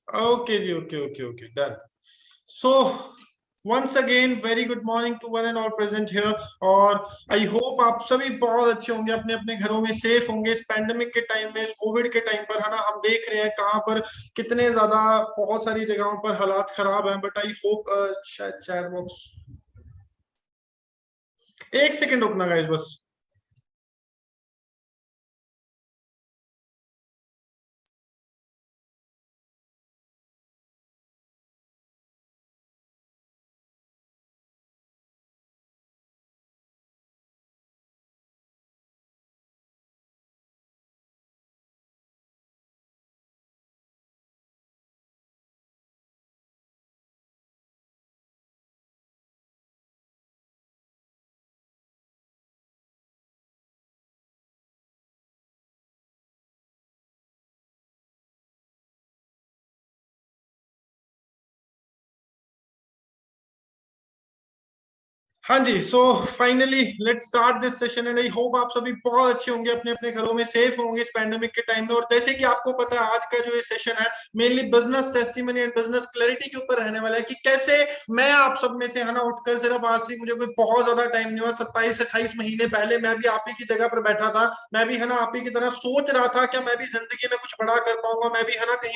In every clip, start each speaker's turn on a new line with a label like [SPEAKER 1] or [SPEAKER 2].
[SPEAKER 1] Okay जी, okay okay okay, done. So once again very good morning to one and all present here. और I hope आप सभी बहुत अच्छे होंगे, अपने अपने घरों में सेफ होंगे इस पैंडेमिक के टाइम में, इस कोविड के टाइम पर, है ना। हम देख रहे हैं कहाँ पर कितने ज्यादा, बहुत सारी जगहों पर हालात खराब हैं, बट आई होप शायद चैट बॉक्स, एक सेकंड रुकना गाइस बस। हाँ जी, so finally let's start this session and I hope आप सभी बहुत अच्छे होंगे, अपने अपने घरों में सेफ होंगे इस पैंडेमिक के टाइम में। और जैसे कि आपको पता है, आज का जो ये सेशन है mainly business testimony and business clarity के ऊपर रहने वाला है, कि कैसे मैं आप सब में से, है ना, उठकर, सिर्फ आज से मुझे कोई बहुत ज्यादा टाइम नहीं हुआ, 27 28 महीने पहले मैं भी आप ही की जगह पर बैठा था। मैं भी, है ना, आप ही की तरह सोच रहा था क्या मैं भी जिंदगी में कुछ बड़ा कर पाऊंगा, मैं भी, है ना कहीं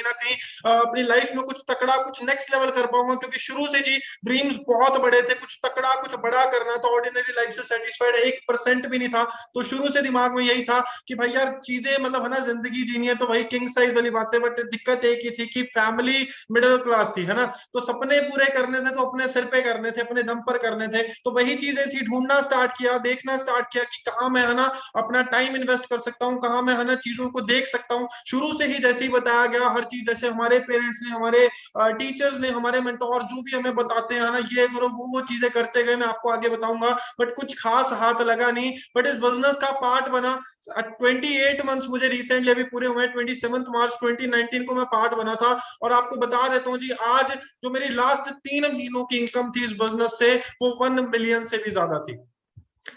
[SPEAKER 1] अपनी लाइफ में कुछ तकड़ा, कुछ नेक्स्ट लेवल कर पाऊंगा। क्योंकि शुरू से जी ड्रीम्स बहुत बड़े थे, कुछ तकड़ा कुछ बड़ा करना था, ऑर्डिनरी लाइफ से सेटिस्फाइड 1% भी नहीं था। तो शुरू से दिमाग में यही था कि भाई यार चीजें, मतलब, है ना, जिंदगी जीनी है तो भाई किंग साइज वाली बातें। बट दिक्कत एक ही थी कि फैमिली मिडिल क्लास थी, है ना। तो सपने पूरे करने थे तो अपने सिर पे करने थे, अपने दम पर करने थे। तो वही चीजें थी, ढूंढना स्टार्ट किया, देखना स्टार्ट किया कि कहाँ मैं, है ना, अपना टाइम इन्वेस्ट कर सकता हूँ, कहाँ मैं, है ना, चीजों को देख सकता हूँ। शुरू से ही जैसे ही बताया गया हर चीज, जैसे हमारे पेरेंट्स ने, हमारे टीचर्स ने, हमारे मेंटोर जो भी हमें बताते हैं ना, ये करो वो चीजें करते गए, मैं आपको आगे बताऊंगा। बट कुछ खास हाथ लगा नहीं, बट इस बिजनेस का पार्ट बना। 28 मंथ्स मुझे रिसेंटली अभी पूरे हुए, 27 मार्च 2019 को मैं पार्ट बना था। और आपको बता देता हूँ जी, आज जो मेरी लास्ट 3 महीनों की इनकम थी इस बिजनेस से, वो 1 मिलियन से भी ज्यादा थी।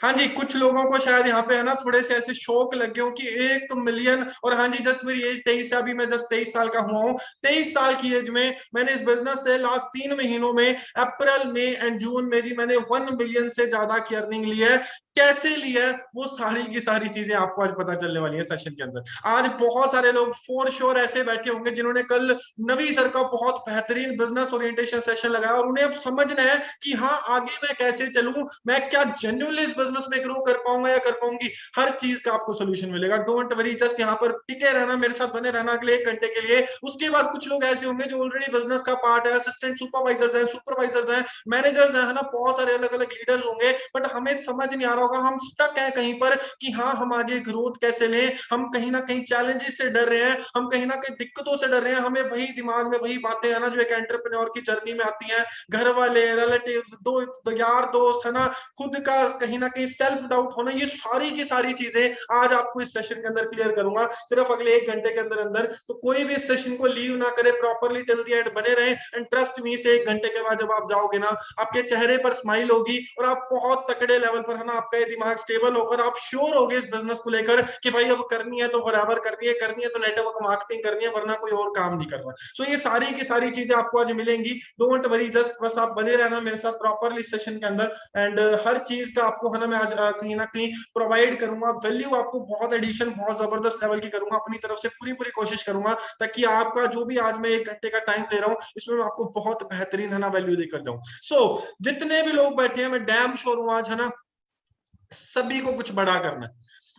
[SPEAKER 1] हाँ जी, कुछ लोगों को शायद यहाँ पे, है ना, थोड़े से ऐसे शौक लगे हो कि 1 मिलियन। और हाँ जी, जस्ट मेरी एज 23 है, अभी मैं जस्ट 23 साल का हुआ हूँ। 23 साल की एज में मैंने इस बिजनेस से लास्ट 3 महीनों में, अप्रैल मई एंड जून में जी, मैंने 1 मिलियन से ज्यादा की अर्निंग ली है। कैसे ली है वो सारी की सारी चीजें आपको आज पता चलने वाली है सेशन के अंदर। आज बहुत सारे लोग फॉर श्योर ऐसे बैठे होंगे जिन्होंने कल नवी सर का बहुत बेहतरीन बिजनेस ओरिएंटेशन सेशन लगाया, और उन्हें अब समझना है कि हाँ आगे मैं कैसे चलूं, मैं क्या जेन्युइनली इस बिजनेस में ग्रो कर पाऊंगा या कर पाऊंगी। हर चीज का आपको सोल्यूशन मिलेगा। डोंट वरी, जस्ट यहाँ पर टिके रहना, मेरे साथ बने रहना अगले 1 घंटे के लिए। उसके बाद कुछ लोग ऐसे होंगे जो ऑलरेडी बिजनेस का पार्ट है, असिस्टेंट सुपरवाइजर्स हैं, सुपरवाइजर्स हैं, मैनेजर्स हैं, है ना, बहुत सारे अलग अलग लीडर्स होंगे। बट हमें समझ नहीं आ रहा होगा, हम स्टक हैं कहीं पर कि हाँ हम आगे ग्रोथ कैसे लें। हम कहीं ना कहीं चैलेंजेस से डर रहे हैं, हम कहीं ना कहीं दिक्कतों से डर रहे हैं। हमें वही दिमाग में वही बातें, है ना, जो एक एंटरप्रेन्योर की जर्नी में आती हैं। घर वाले, रिलेटिव्स, दो यार दोस्त, है ना, खुद का कहीं ना कहीं सेल्फ डाउट होना, ये सारी की सारी चीजें आज आपको इस सेशन के अंदर क्लियर करूंगा, सिर्फ अगले 1 घंटे के अंदर अंदर। तो कोई भी इस सेशन को लीव ना करे, प्रॉपरली टिल द एंड बने रहे। एंड ट्रस्ट मी, से 1 घंटे के बाद जब आप जाओगे ना, आपके चेहरे पर स्माइल होगी और आप बहुत तकड़े लेवल पर, है ना, आपका ये दिमाग स्टेबल होकर आप श्योर होगे इस बिजनेस को लेकर कि भाई अब करनी है तो बराबर करनी है, करनी है तो नेटवर्क मार्केटिंग करनी है, वरना कोई और काम नहीं करना। सो ये सारी की सारी चीजें आपको आज मिलेंगी। डोंट वरी, जस्ट बस आप बने रहना मेरे साथ प्रॉपरली सेशन के अंदर। एंड हर चीज का आपको, है ना, मैं आज कहीं ना कहीं प्रोवाइड करूंगा वैल्यू, आपको बहुत एडिशन, बहुत जबरदस्त लेवल की करूंगा, अपनी तरफ से पूरी पूरी कोशिश करूंगा, ताकि आपका जो भी आज मैं 1 घंटे का टाइम ले रहा हूँ, इसमें मैं आपको बहुत बेहतरीन, है ना, वैल्यू देकर जाऊँ। सो जितने भी लोग बैठे हैं, मैं डैम श्योर हूँ आज, है ना, सभी को कुछ बड़ा करना है,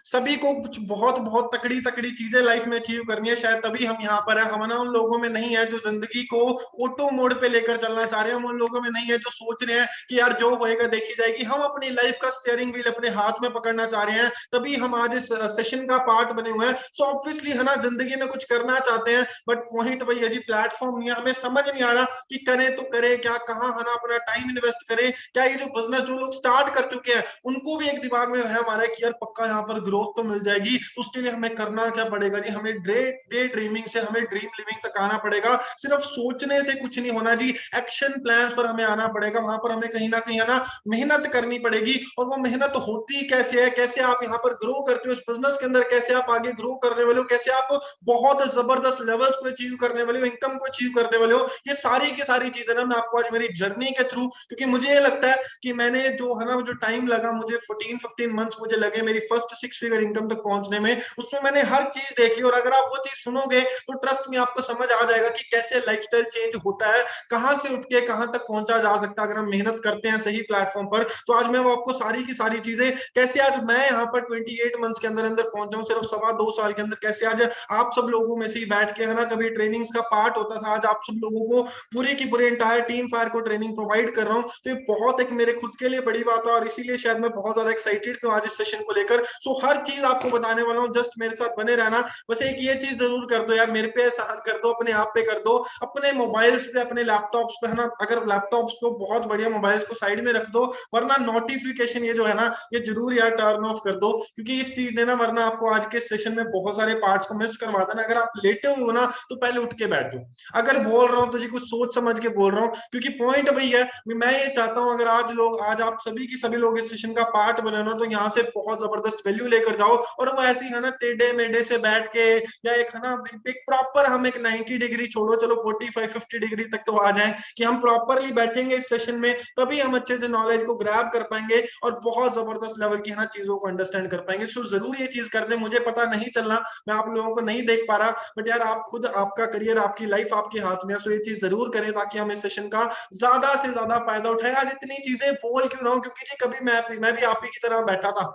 [SPEAKER 1] सभी को कुछ बहुत बहुत तकड़ी तकड़ी चीजें लाइफ में अचीव करनी है। शायद तभी हम यहाँ पर है। हम ना उन लोगों में नहीं है जो जिंदगी को ऑटो मोड पे लेकर चलना चाह रहे हैं। हम उन लोगों में नहीं है जो सोच रहे हैं कि यार जो होएगा देखी जाएगी। हम अपनी लाइफ का स्टीयरिंग व्हील अपने हाथ में पकड़ना चाह रहे हैं, तभी हम आज इस सेशन का पार्ट बने हुए हैं। सो ऑब्वियसली, है ना, जिंदगी में कुछ करना चाहते हैं, बट पॉइंट वही है जी, प्लेटफॉर्म नहीं है। हमें समझ नहीं आ रहा कि करें तो करें क्या, कहाँ, है ना, अपना टाइम इन्वेस्ट करें क्या। ये जो बिजनेस जो लोग स्टार्ट कर चुके हैं, उनको भी एक दिमाग में है हमारा कि यार पक्का यहाँ पर ग्रोथ तो मिल जाएगी। उसके लिए हमें करना क्या पड़ेगा जी, हमें डे ड्रीमिंग से हमें ड्रीम लिविंग तक आना पड़ेगा। सिर्फ सोचने से कुछ नहीं होना जी, एक्शन प्लान्स पर हमें आना पड़ेगा। वहां पर हमें कहीं ना कहीं है ना मेहनत करनी पड़ेगी। और वो मेहनत होती कैसे है, कैसे आप यहाँ पर ग्रो करते हो इस बिजनेस के अंदर, कैसे आप आगे ग्रो करने वाले हो, कैसे आप बहुत जबरदस्त लेवल्स को अचीव करने वाले हो, इनकम को अचीव करने वाले हो, ये सारी की सारी चीजें ना मैं आपको आज मेरी जर्नी के थ्रू, क्योंकि मुझे ये लगता है कि मैंने जो है ना जो टाइम लगा मुझे 14-15 मंथ्स मुझे लगे मेरी फर्स्ट 6 फिगर इनकम तक पहुंचने में, उसमें मैंने हर चीज देखी। और अगर आप वो चीज सुनोगे तो ट्रस्ट में आपको समझ आ जाएगा कि कैसे लाइफस्टाइल चेंज होता है, कहां से उठ के कहां तक पहुंचा जा सकता है अगर हम मेहनत करते हैं सही प्लेटफॉर्म पर। तो आज मैं वो आपको सारी की सारी चीजें, कैसे आज मैं यहाँ पर 28 मंथ्स के अंदर अंदर पहुंचा हूँ, सिर्फ 2.25 साल के अंदर, कैसे आज आप सब लोगों में से ही बैठ के है ना, कभी ट्रेनिंग्स का पार्ट होता था, आज आप सब लोगों को पूरी की पूरी इंटायर टीम फायर को ट्रेनिंग प्रोवाइड कर रहा हूँ। तो ये बहुत एक मेरे खुद के लिए बड़ी बात है और इसीलिए शायद मैं बहुत ज्यादा एक्साइटेड हूँ आज इस सेशन को लेकर। सो हर चीज आपको बताने वाला हूँ, जस्ट मेरे साथ बने रहना। बस एक ये चीज जरूर कर दो यार, मेरे पे एहसान कर दो, अपने आप पे कर दो, अपने मोबाइल्स पे अपने लैपटॉप्स पे है ना, अगर लैपटॉप्स को बहुत बढ़िया मोबाइल्स को साइड में रख दो, वरना नोटिफिकेशन ये जो है ना ये जरूर यार टर्न ऑफ कर दो, क्योंकि इस चीज ने ना वरना आपको आज के सेशन में बहुत सारे पार्ट्स को मिस करवा देना। अगर आप लेटे हुए हो ना तो पहले उठ के बैठ दो। अगर बोल रहा हूँ तो जी कुछ सोच समझ के बोल रहा हूँ, क्योंकि पॉइंट वही है। मैं ये चाहता हूँ अगर आज आप सभी की सभी लोग इस सेशन का पार्ट बने ना, तो यहाँ से बहुत जबरदस्त वैल्यू लेकर जाओ। और वो ऐसी है ना टेढ़े मेढ़े से बैठ के, या एक है ना एक प्रॉपर हम एक 90 डिग्री छोड़ो, चलो 45-50 डिग्री तक तो आ जाए, कि हम प्रॉपरली बैठेंगे इस सेशन में, तभी हम अच्छे से नॉलेज को ग्रैब कर पाएंगे और बहुत जबरदस्त लेवल की है ना चीजों को अंडरस्टैंड कर पाएंगे। सो जरूर ये चीज कर दे, मुझे पता नहीं चलना, मैं आप लोगों को नहीं देख पा रहा, बट यार आप खुद, आपका करियर, आपकी लाइफ आपके हाथ में है। सो ये चीज जरूर करें ताकि हम इस सेशन का ज्यादा से ज्यादा फायदा उठाए। आज इतनी चीजें बोल क्यों रहा हूँ, क्योंकि जी कभी मैं भी आप ही की तरह बैठा था,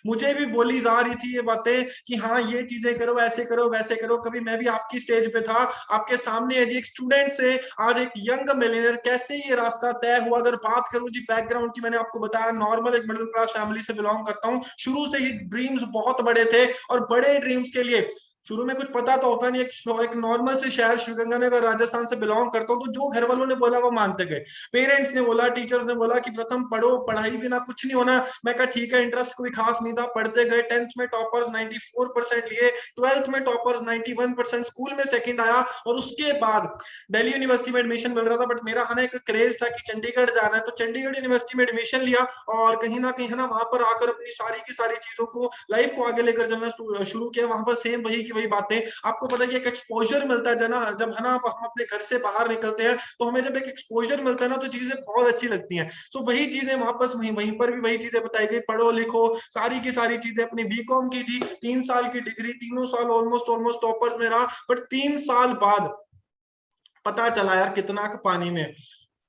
[SPEAKER 1] मुझे भी बोली जा रही थी ये बातें कि हाँ ये चीजें करो, ऐसे करो, वैसे करो। कभी मैं भी आपकी स्टेज पे था, आपके सामने है जी, एक स्टूडेंट से आज एक यंग मिलियनर, कैसे ये रास्ता तय हुआ। अगर बात करूं जी बैकग्राउंड की, मैंने आपको बताया नॉर्मल एक मिडिल क्लास फैमिली से बिलोंग करता हूं, शुरू से ही ड्रीम्स बहुत बड़े थे, और बड़े ड्रीम्स के लिए शुरू में कुछ पता तो होता नहीं, एक नॉर्मल से शहर श्रीगंगानगर राजस्थान से बिलोंग करता हूँ, तो जो घर वालों ने बोला वो मानते गए। पेरेंट्स ने बोला, टीचर्स ने बोला कि प्रथम पढ़ो, पढ़ाई बिना कुछ नहीं होना। मैं कहा ठीक है, इंटरेस्ट कोई खास नहीं था, पढ़ते गए। 10th में टॉपर्स 94% लिए, 12th में टॉपर्स 91%, स्कूल में सेकंड आया। और उसके बाद दिल्ली यूनिवर्सिटी में एडमिशन मिल रहा था, बट मेरा है ना एक क्रेज था कि चंडीगढ़ जाना है, तो चंडीगढ़ यूनिवर्सिटी में एडमिशन लिया। और कहीं ना कहीं है ना वहां पर आकर अपनी सारी की सारी चीजों को, लाइफ को आगे लेकर चलना शुरू किया। वहां पर सेम वही की वही बातें, आपको पता है कि एक एक्सपोजर मिलता है ना, जब है ना हम अपने घर से बाहर निकलते हैं, तो हमें जब एक एक्सपोजर मिलता है ना तो चीजें बहुत अच्छी लगती हैं। सो वही चीजें वापस वहीं पर भी वही चीजें बताई गई, पढ़ो लिखो, सारी की सारी चीजें। अपनी बीकॉम की जी 3 साल की डिग्री, तीनों साल ऑलमोस्ट टॉपर्स में रहा, बट 3 साल बाद पता चला यार कितना पानी में।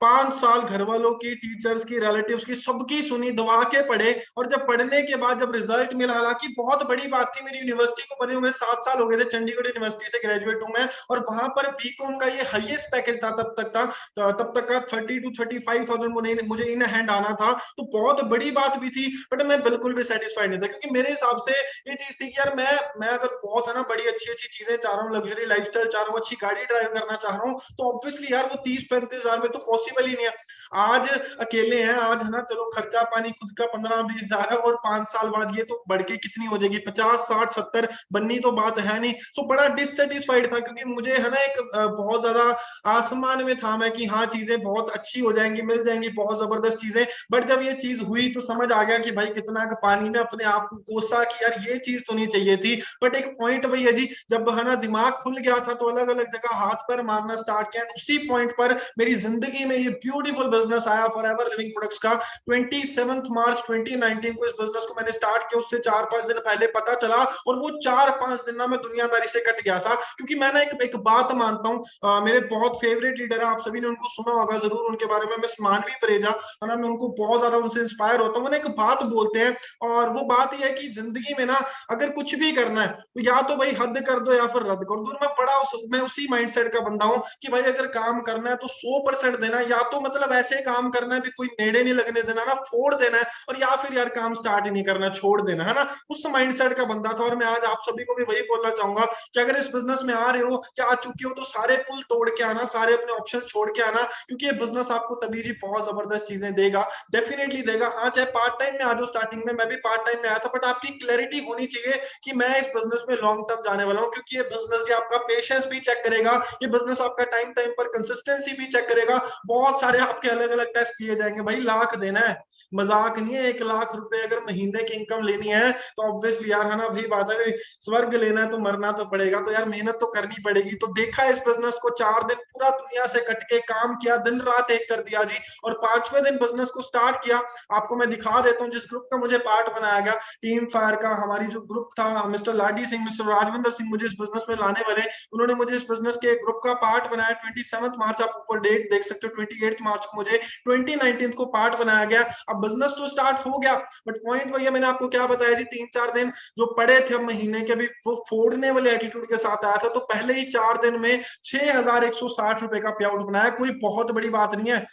[SPEAKER 1] 5 साल घर वालों की, टीचर्स की, रिलेटिव्स की, सबकी सुनी, दवा के पढ़े। और जब पढ़ने के बाद जब रिजल्ट मिला, हालांकि बहुत बड़ी बात थी, मेरी यूनिवर्सिटी को बने हुए 7 साल हो गए थे, चंडीगढ़ यूनिवर्सिटी से ग्रेजुएट हूं मैं, और वहां पर बीकॉम का ये हाईएस्ट पैकेज था तब तक का 30 to 35,000 मुझे इन हैंड आना था। तो बहुत बड़ी बात भी थी, बट मैं बिल्कुल भी सेटिस्फाइड नहीं था, क्योंकि मेरे हिसाब से ये चीज थी कि यार मैं अगर बहुत है ना बड़ी अच्छी अच्छी चीजें चाह रहा हूँ, लग्जरी लाइफस्टाइल चाह रहा हूँ, अच्छी गाड़ी ड्राइव करना चाह रहा हूँ, तो ऑब्वियसली यार वो 30-35 हजार में तो पॉसिबल ही नहीं है। आज अकेले हैं, आज है ना चलो खर्चा पानी खुद का 15-20 हजार है, और 5 साल बाद ये तो बढ़ के कितनी हो जाएगी, 50-60-70 बननी तो बात है नहीं। सो बड़ा डिससेटिस्फाइड था, क्योंकि मुझे है ना एक बहुत ज्यादा आसमान में था मैं कि हाँ चीजें बहुत अच्छी हो जाएंगी, मिल जाएंगी बहुत जबरदस्त चीजें। बट जब ये चीज हुई तो समझ आ गया कि भाई कितना का पानी में अपने आप को कोसा कि यार ये चीज तो नहीं चाहिए थी। बट एक पॉइंट वही है जी, जब है ना दिमाग खुल गया था तो अलग अलग जगह हाथ पैर मारना स्टार्ट किया। उसी पॉइंट पर मेरी जिंदगी में ये ब्यूटीफुल बिजनेस आया फॉरएवर लिविंग प्रोडक्ट्स का। 27 मार्च 2019 को इस बिजनेस को मैंने स्टार्ट किया, उससे 4-5 दिन पहले पता चला, और वो 4-5 दिन ना मैं दुनियादारी से कट गया था। क्योंकि मैं ना एक बात मानता हूँ, मेरे बहुत फेवरेट लीडर है, आप सभी ने उनको सुना होगा जरूर उनके बारे में, मिस मानवी परेजा है ना, मैं उनको बहुत ज्यादा उनसे इंस्पायर होता हूँ। उन्हें एक बात बोलते हैं, और वो बात यह है कि जिंदगी में ना अगर कुछ भी करना है तो या तो भाई हद कर दो या फिर रद्द कर दो। मैं उसी माइंडसेट का बंदा हूँ कि भाई अगर काम करना है तो 100% देना, या तो मतलब ऐसे काम करना है भी कोई नेड़े नहीं लगने देना ना, फोड़ देना है, और या फिर यार काम स्टार्ट ही नहीं करना, छोड़ देना है ना। उस माइंडसेट का बंदा था। और मैं आज आप सभी को भी वही बोलना चाहूंगा कि अगर इस बिजनेस में आ रहे हो या आ चुके हो तो सारे पुल तोड़ के आना, सारे अपने ऑप्शन छोड़ के आना, क्योंकि ये बिजनेस आपको तभी जी बहुत जबरदस्त चीजें देगा, डेफिनेटली देगा। हाँ, चाहे पार्ट टाइम में आ जाओ, स्टार्टिंग में मैं भी पार्ट टाइम में आया था, बट आपकी क्लैरिटी होनी चाहिए कि मैं इस बिजनेस में लॉन्ग टर्म जाने वाला हूँ, क्योंकि ये बिजनेस जी आपका पेशेंस भी चेक करेगा, ये बिजनेस आपका टाइम टाइम पर कंसिस्टेंसी भी चेक करेगा। बहुत सारे आपके अलग अलग टेस्ट किए जाएंगे। भाई लाख देना है, मजाक नहीं है। 1 लाख रुपए अगर महीने की इनकम लेनी है तो ऑब्वियसली यार, है ना भाई, बात है, स्वर्ग लेना है तो मरना तो पड़ेगा, तो यार मेहनत तो करनी पड़ेगी। तो देखा इस बिजनेस को 4 दिन पूरा दुनिया से कट के काम किया, दिन रात एक कर दिया जी, और 5वें दिन बिजनेस को स्टार्ट किया। आपको मैं दिखा देता हूँ जिस ग्रुप का मुझे पार्ट बनाया गया, टीम फायर का हमारी जो ग्रुप था, मिस्टर लाडी सिंह, मिस्टर राजविंदर सिंह मुझे इस बिजनेस में लाने वाले, उन्होंने मुझे इस बिजनेस के ग्रुप का पार्ट बनाया। 27 मार्च, आप ऊपर डेट देख सकते हो, 28 मार्च को मुझे 2019 को पार्ट बनाया गया। अब बिजनेस तो स्टार्ट हो गया, बट पॉइंट वही है, मैंने आपको क्या बताया जी, 3-4 दिन जो पड़े थे महीने के, भी वो फोड़ने वाले एटीट्यूड के साथ आया था। तो पहले ही 4 दिन में 6,160 रुपए का पे आउट बनाया। कोई बहुत बड़ी बात नहीं है,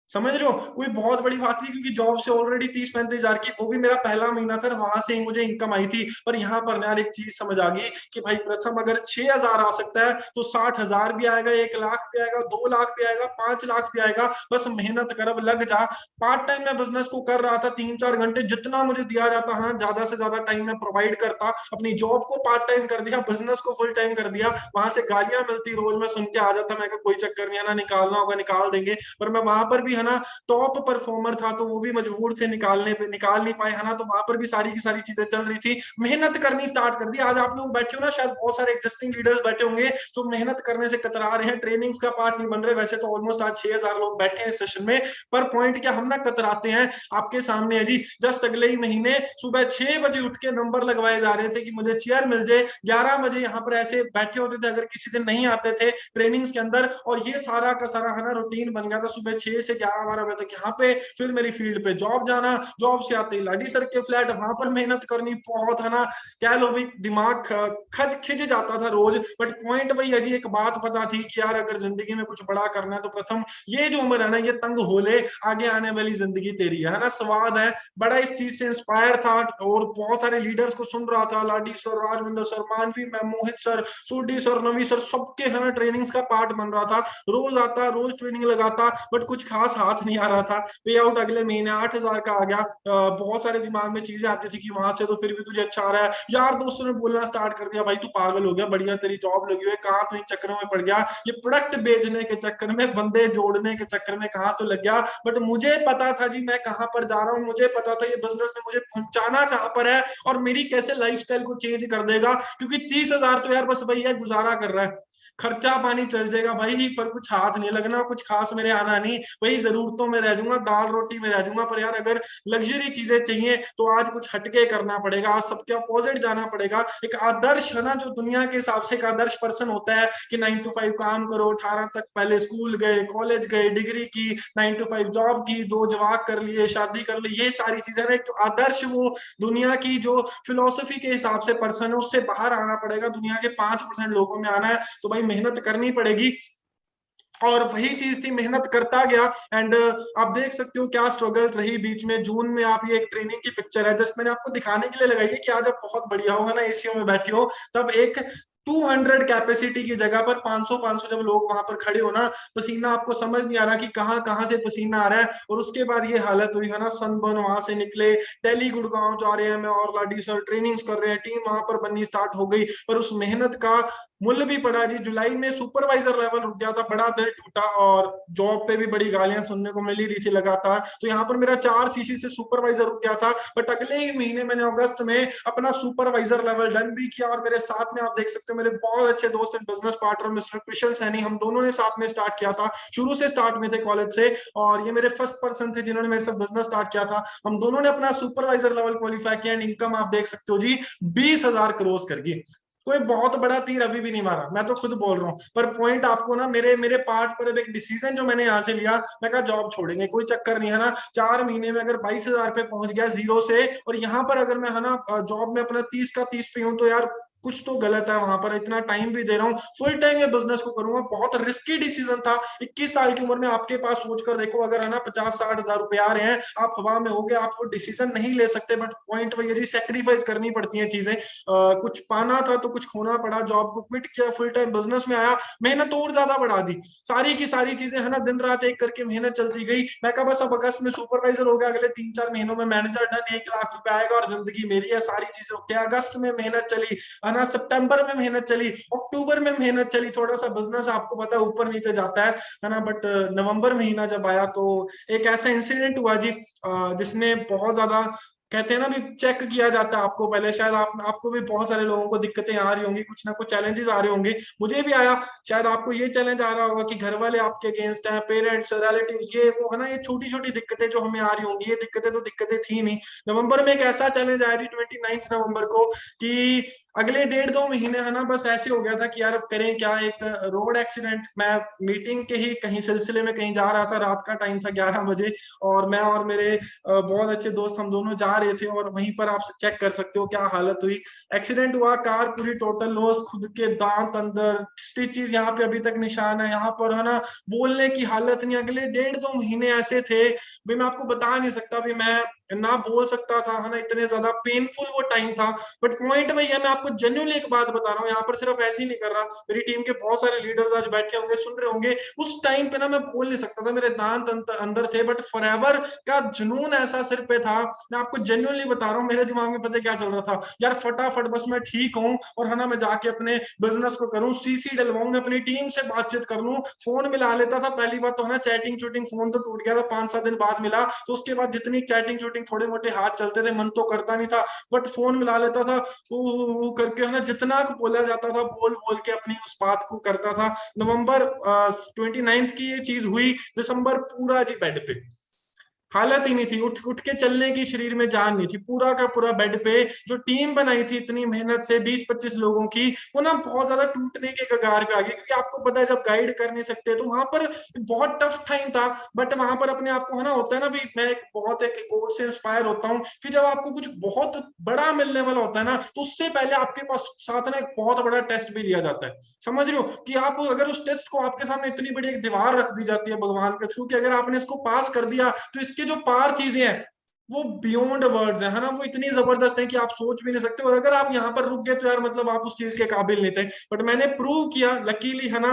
[SPEAKER 1] समझ रहे हो, कोई बहुत बड़ी बात नहीं, क्योंकि जॉब से ऑलरेडी 30-35 हजार की, वो भी मेरा पहला महीना था, वहां से ही मुझे इनकम आई थी। पर यहाँ पर यार एक चीज समझ आ गई कि भाई प्रथम अगर 6,000 आ सकता है तो 60,000 भी आएगा, 1 लाख भी आएगा, 2 लाख भी आएगा, 5 लाख भी आएगा। बस मेहनत कर, अब लग जा। पार्ट टाइम में बिजनेस को कर रहा था, 3-4 घंटे जितना मुझे दिया जाता है ना, ज्यादा से ज्यादा टाइम में प्रोवाइड करता। अपनी जॉब को पार्ट टाइम कर दिया, बिजनेस को फुल टाइम कर दिया। वहां से गालियां मिलती रोज, मैं सुन के आ जाता, मैं कोई चक्कर नहीं है ना, निकालना होगा निकाल देंगे। पर मैं वहां पर भी, है ना, टॉप परफॉर्मर था, तो वो भी मजबूर थे निकालने पे, निकाल नहीं पाए, है ना। तो वहां पर भी सारी की सारी चीजें चल रही थी, मेहनत करनी स्टार्ट कर दी। आज आप लोग बैठे हो ना, शायद बहुत सारे एग्जिस्टिंग लीडर्स बैठे होंगे जो मेहनत करने से कतरा रहे हैं, ट्रेनिंग्स का पार्ट नहीं बन रहे। वैसे तो ऑलमोस्ट आज 6,000 लोग बैठे हैं इस सेशन में, पर पॉइंट क्या, हम ना कतराते हैं। आपके सामने है जी, जस्ट अगले ही महीने सुबह 6 बजे उठ के नंबर लगवाए जा रहे थे कि मुझे चेयर मिल जाए। 11 बजे यहाँ पर ऐसे बैठे होते थे, अगर किसी दिन नहीं आते थे ट्रेनिंग्स के अंदर, और ये सारा का सारा, है ना, रूटीन बन गया था। सुबह 6 से 11-12 बजे तक यहाँ पे, फिर मेरी फील्ड पे जॉब जाना, जॉब से आते ही लाडी सर के फ्लैट, वहां पर मेहनत करनी बहुत, है ना, कह लो भाई दिमाग खज खिंच जाता था रोज। बट पॉइंट वही है जी, एक बात पता थी कि यार अगर जिंदगी में कुछ बड़ा करना है तो प्रथम ये जो उम्र है ना, ये तंग हो ले, आगे आने वाली जिंदगी तेरी है ना। स्वाद है, बड़ा इस चीज से इंस्पायर था, और बहुत सारे लीडर्स को सुन रहा था, लाडी सर, राजविंदर सर, मानवी मैम, मोहित सर, सूडी सर, नवी सर, सबके, है ना, ट्रेनिंग्स का पार्ट बन रहा था। रोज आता, रोज ट्रेनिंग लगाता, बट कुछ खास हाथ नहीं आ रहा था। पे आउट अगले महीने 8,000 का आ गया। बहुत सारे दिमाग में चीजें आती थी कि वहां से तो फिर भी तुझे अच्छा आ रहा है। यार दोस्तों ने बोलना स्टार्ट कर दिया, भाई तू पागल हो गया, बढ़िया तेरी जॉब लगी हुई है, कहाँ तू इन चक्करों में पड़ गया, ये प्रोडक्ट बेचने के चक्कर में, बंदे जोड़ने के चक्कर में कहाँ तो लग गया। बट मुझे पता था जी मैं कहाँ पर जा रहा हूँ, मुझे पता था ये बिजनेस ने मुझे पहुंचाना कहाँ पर है, और मेरी कैसे लाइफस्टाइल को चेंज कर देगा। क्योंकि 30,000 तो यार बस भैया गुजारा कर रहा है, खर्चा पानी चल जाएगा भाई, पर कुछ हाथ नहीं लगना, कुछ खास मेरे आना नहीं। वही जरूरतों में रह जाऊंगा, दाल रोटी में रह जाऊंगा। पर यार अगर लग्जरी चीजें चाहिए तो आज कुछ हटके करना पड़ेगा, आज सबके अपोजिट जाना पड़ेगा। एक आदर्श, है ना, जो दुनिया के हिसाब से एक आदर्श पर्सन होता है कि 9 to 5 काम करो, 18 तक पहले स्कूल गए, कॉलेज गए, डिग्री की, 9 to 5 जॉब की, 2 जवाक कर लिए, शादी कर ली, ये सारी चीजें ना, एक आदर्श वो दुनिया की जो फिलोसफी के हिसाब से पर्सन है, उससे बाहर आना पड़ेगा। दुनिया के 5% लोगों में आना है तो भाई मेहनत करनी पड़ेगी। और वही चीज थी, मेहनत करता गया। एंड आप देख सकते हो क्या स्ट्रगल रही बीच में। जून में आप, ये एक ट्रेनिंग की पिक्चर है, जस्ट मैंने आपको दिखाने के लिए लगाई है कि आज आप बहुत बढ़िया होगा ना, एसीओ में बैठे हो, तब एक 200 कैपेसिटी की जगह पर 500 जब लोग वहां पर खड़े हो ना, पसीना आपको समझ नहीं आ रहा कि कहाँ कहाँ से पसीना आ रहा है। और उसके बाद ये हालत हुई, है ना, सनबर्न, वहां से निकले, दिल्ली गुड़गांव जा रहे हैं, मैं और लाडी सर ट्रेनिंग्स कर रहे हैं, टीम वहां पर बननी स्टार्ट हो गई। पर उस मेहनत का मूल्य भी पड़ा जी। जुलाई में सुपरवाइजर लेवल रुक गया था, बड़ा दिल टूटा, और जॉब पे भी बड़ी गालियां सुनने को मिली रही थी लगातार। तो यहाँ पर मेरा 4 सीसी से सुपरवाइजर रुक गया था। बट अगले ही महीने मैंने अगस्त में अपना सुपरवाइजर लेवल डन भी किया, और मेरे साथ में आप देख सकते हो मेरे बहुत अच्छे दोस्त and business partner mister Krishan Saini, हम दोनों ने साथ में स्टार्ट किया था। शुरू से स्टार्ट में थे कॉलेज से, और ये मेरे फर्स्ट पर्सन थे जिन्होंने मेरे साथ बिजनेस स्टार्ट किया था। हम दोनों ने अपना सुपरवाइजर लेवल क्वालिफाई किया, एंड इनकम आप देख सकते हो जी 20,000 क्रॉस कर गई। कोई बहुत बड़ा तीर अभी भी नहीं मारा, मैं तो खुद बोल रहा हूँ। पर पॉइंट आपको ना, मेरे मेरे पार्ट पर अब एक डिसीजन जो मैंने यहाँ से लिया, मैं कहा जॉब छोड़ेंगे, कोई चक्कर नहीं, है ना। 4 महीने में अगर 22,000 पे पहुंच गया जीरो से, और यहाँ पर अगर मैं, है ना, जॉब में अपना 30 का 30 पे हूँ, तो यार कुछ तो गलत है वहां पर, इतना टाइम भी दे रहा हूँ, फुल टाइम ये बिजनेस को करूंगा। बहुत रिस्की डिसीजन था। 21 साल की उम्र में आपके पास सोच कर देखो, अगर है ना 50-60 हजार रुपए आ रहे हैं, आप हवा में हो गए, आप वो डिसीजन नहीं ले सकते। बट पॉइंट वही है जी, सेक्रीफाइस करनी पड़ती है चीजें। कुछ पाना था तो कुछ खोना पड़ा। जॉब को क्विट किया, फुल टाइम बिजनेस में आया, मेहनत और ज्यादा बढ़ा दी, सारी की सारी चीजें है ना दिन रात एक करके मेहनत चलती गई। मैं कहा बस अब अगस्त में सुपरवाइजर हो गया, अगले 3-4 महीनों में मैनेजर डन, 1 लाख रुपए आएगा और जिंदगी मेरी है, सारी चीजें ओके। अगस्त में मेहनत चली है ना, सितंबर में मेहनत चली, अक्टूबर में मेहनत चली, थोड़ा सा बिजनेस आपको पता है ऊपर नीचे जाता है ना। बट नवंबर महीना जब आया तो एक ऐसा इंसिडेंट हुआ जी, जिसने बहुत ज्यादा, कहते हैं ना भी चेक किया जाता है आपको पहले। शायद आपको भी बहुत सारे लोगों को दिक्कतें आ रही होंगी, कुछ ना कुछ चैलेंजेस आ रहे होंगे, मुझे भी आया। शायद आपको ये चैलेंज आ रहा होगा कि घर वाले आपके अगेंस्ट हैं, पेरेंट्स, रिलेटिव्स, ये वो है ना, ये छोटी छोटी दिक्कतें जो हमें आ रही होंगी, ये दिक्कतें तो दिक्कतें थी नहीं। नवंबर में एक ऐसा चैलेंज आया जी, 29 नवंबर को, कि अगले 1.5-2 महीने है ना बस ऐसे हो गया था कि यार अब करें क्या। एक रोड एक्सीडेंट, मैं मीटिंग के ही कहीं सिलसिले में कहीं जा रहा था, रात का टाइम था 11 बजे, और मैं और मेरे बहुत अच्छे दोस्त, हम दोनों जा रहे थे, और वहीं पर आप चेक कर सकते हो क्या हालत हुई। एक्सीडेंट हुआ, कार पूरी टोटल लॉस, खुद के दांत अंदर, स्टिचेस यहाँ पे अभी तक निशान है, यहाँ पर है ना बोलने की हालत नहीं। अगले 1.5-2 महीने ऐसे थे भाई, मैं आपको बता नहीं सकता भी, मैं ना बोल सकता था है ना, इतने ज्यादा पेनफुल वो टाइम था। बट पॉइंट वही है, मैं आपको जेन्युइनली एक बात बता रहा हूँ, यहाँ पर सिर्फ ऐसे ही नहीं कर रहा, मेरी टीम के बहुत सारे लीडर्स आज बैठे होंगे, सुन रहे होंगे। उस टाइम पे ना मैं बोल नहीं सकता था, मेरे दांत अंदर थे, बट फॉरएवर का जुनून ऐसा सिर पे था। मैं आपको जेन्युइनली बता रहा हूँ, मेरे दिमाग में पता क्या चल रहा था, यार फटाफट बस मैं ठीक हूँ और है ना मैं जाके अपने बिजनेस को करूँ, सीसी डलवाऊं, मैं अपनी टीम से बातचीत कर लूँ, फोन मिला लेता था। पहली बात तो है ना, चैटिंग चूटिंग, फोन तो टूट गया था, 5-7 दिन बाद मिला, तो उसके बाद जितनी चैटिंग चूटिंग, थोड़े मोटे हाथ चलते थे, मन तो करता नहीं था, बट फोन मिला लेता था, वो करके है ना, जितना बोला जाता था बोल बोल के अपनी उस बात को करता था। नवंबर 29 की ये चीज हुई, दिसंबर पूरा जी बेड पे, हालत ही नहीं थी, उठ उठ के चलने की शरीर में जान नहीं थी, पूरा का पूरा बेड पे। जो टीम बनाई थी इतनी मेहनत से 20-25 लोगों की, वो ना बहुत ज्यादा टूटने के कगार पे आ गई, क्योंकि आपको पता है जब गाइड कर नहीं सकते तो वहां पर बहुत टफ टाइम था। बट वहां पर अपने आप को है ना, होता है ना भी, मैं एक कोट से इंस्पायर होता हूँ कि जब आपको कुछ बहुत बड़ा मिलने वाला होता है ना, तो उससे पहले आपके पास साथ ना एक बहुत बड़ा टेस्ट भी लिया जाता है। समझ रहे हो कि आप अगर उस टेस्ट को, आपके सामने इतनी बड़ी एक दीवार रख दी जाती है भगवान के थ्रू, कि अगर आपने इसको पास कर दिया तो इसके जो पार चीजें हैं वो बियॉन्ड वर्ड्स है ना, वो इतनी जबरदस्त है कि आप सोच भी नहीं सकते। और अगर आप यहाँ पर रुक गए तो यार मतलब आप उस चीज के काबिल नहीं थे। बट मैंने प्रूव किया, लकीली है ना,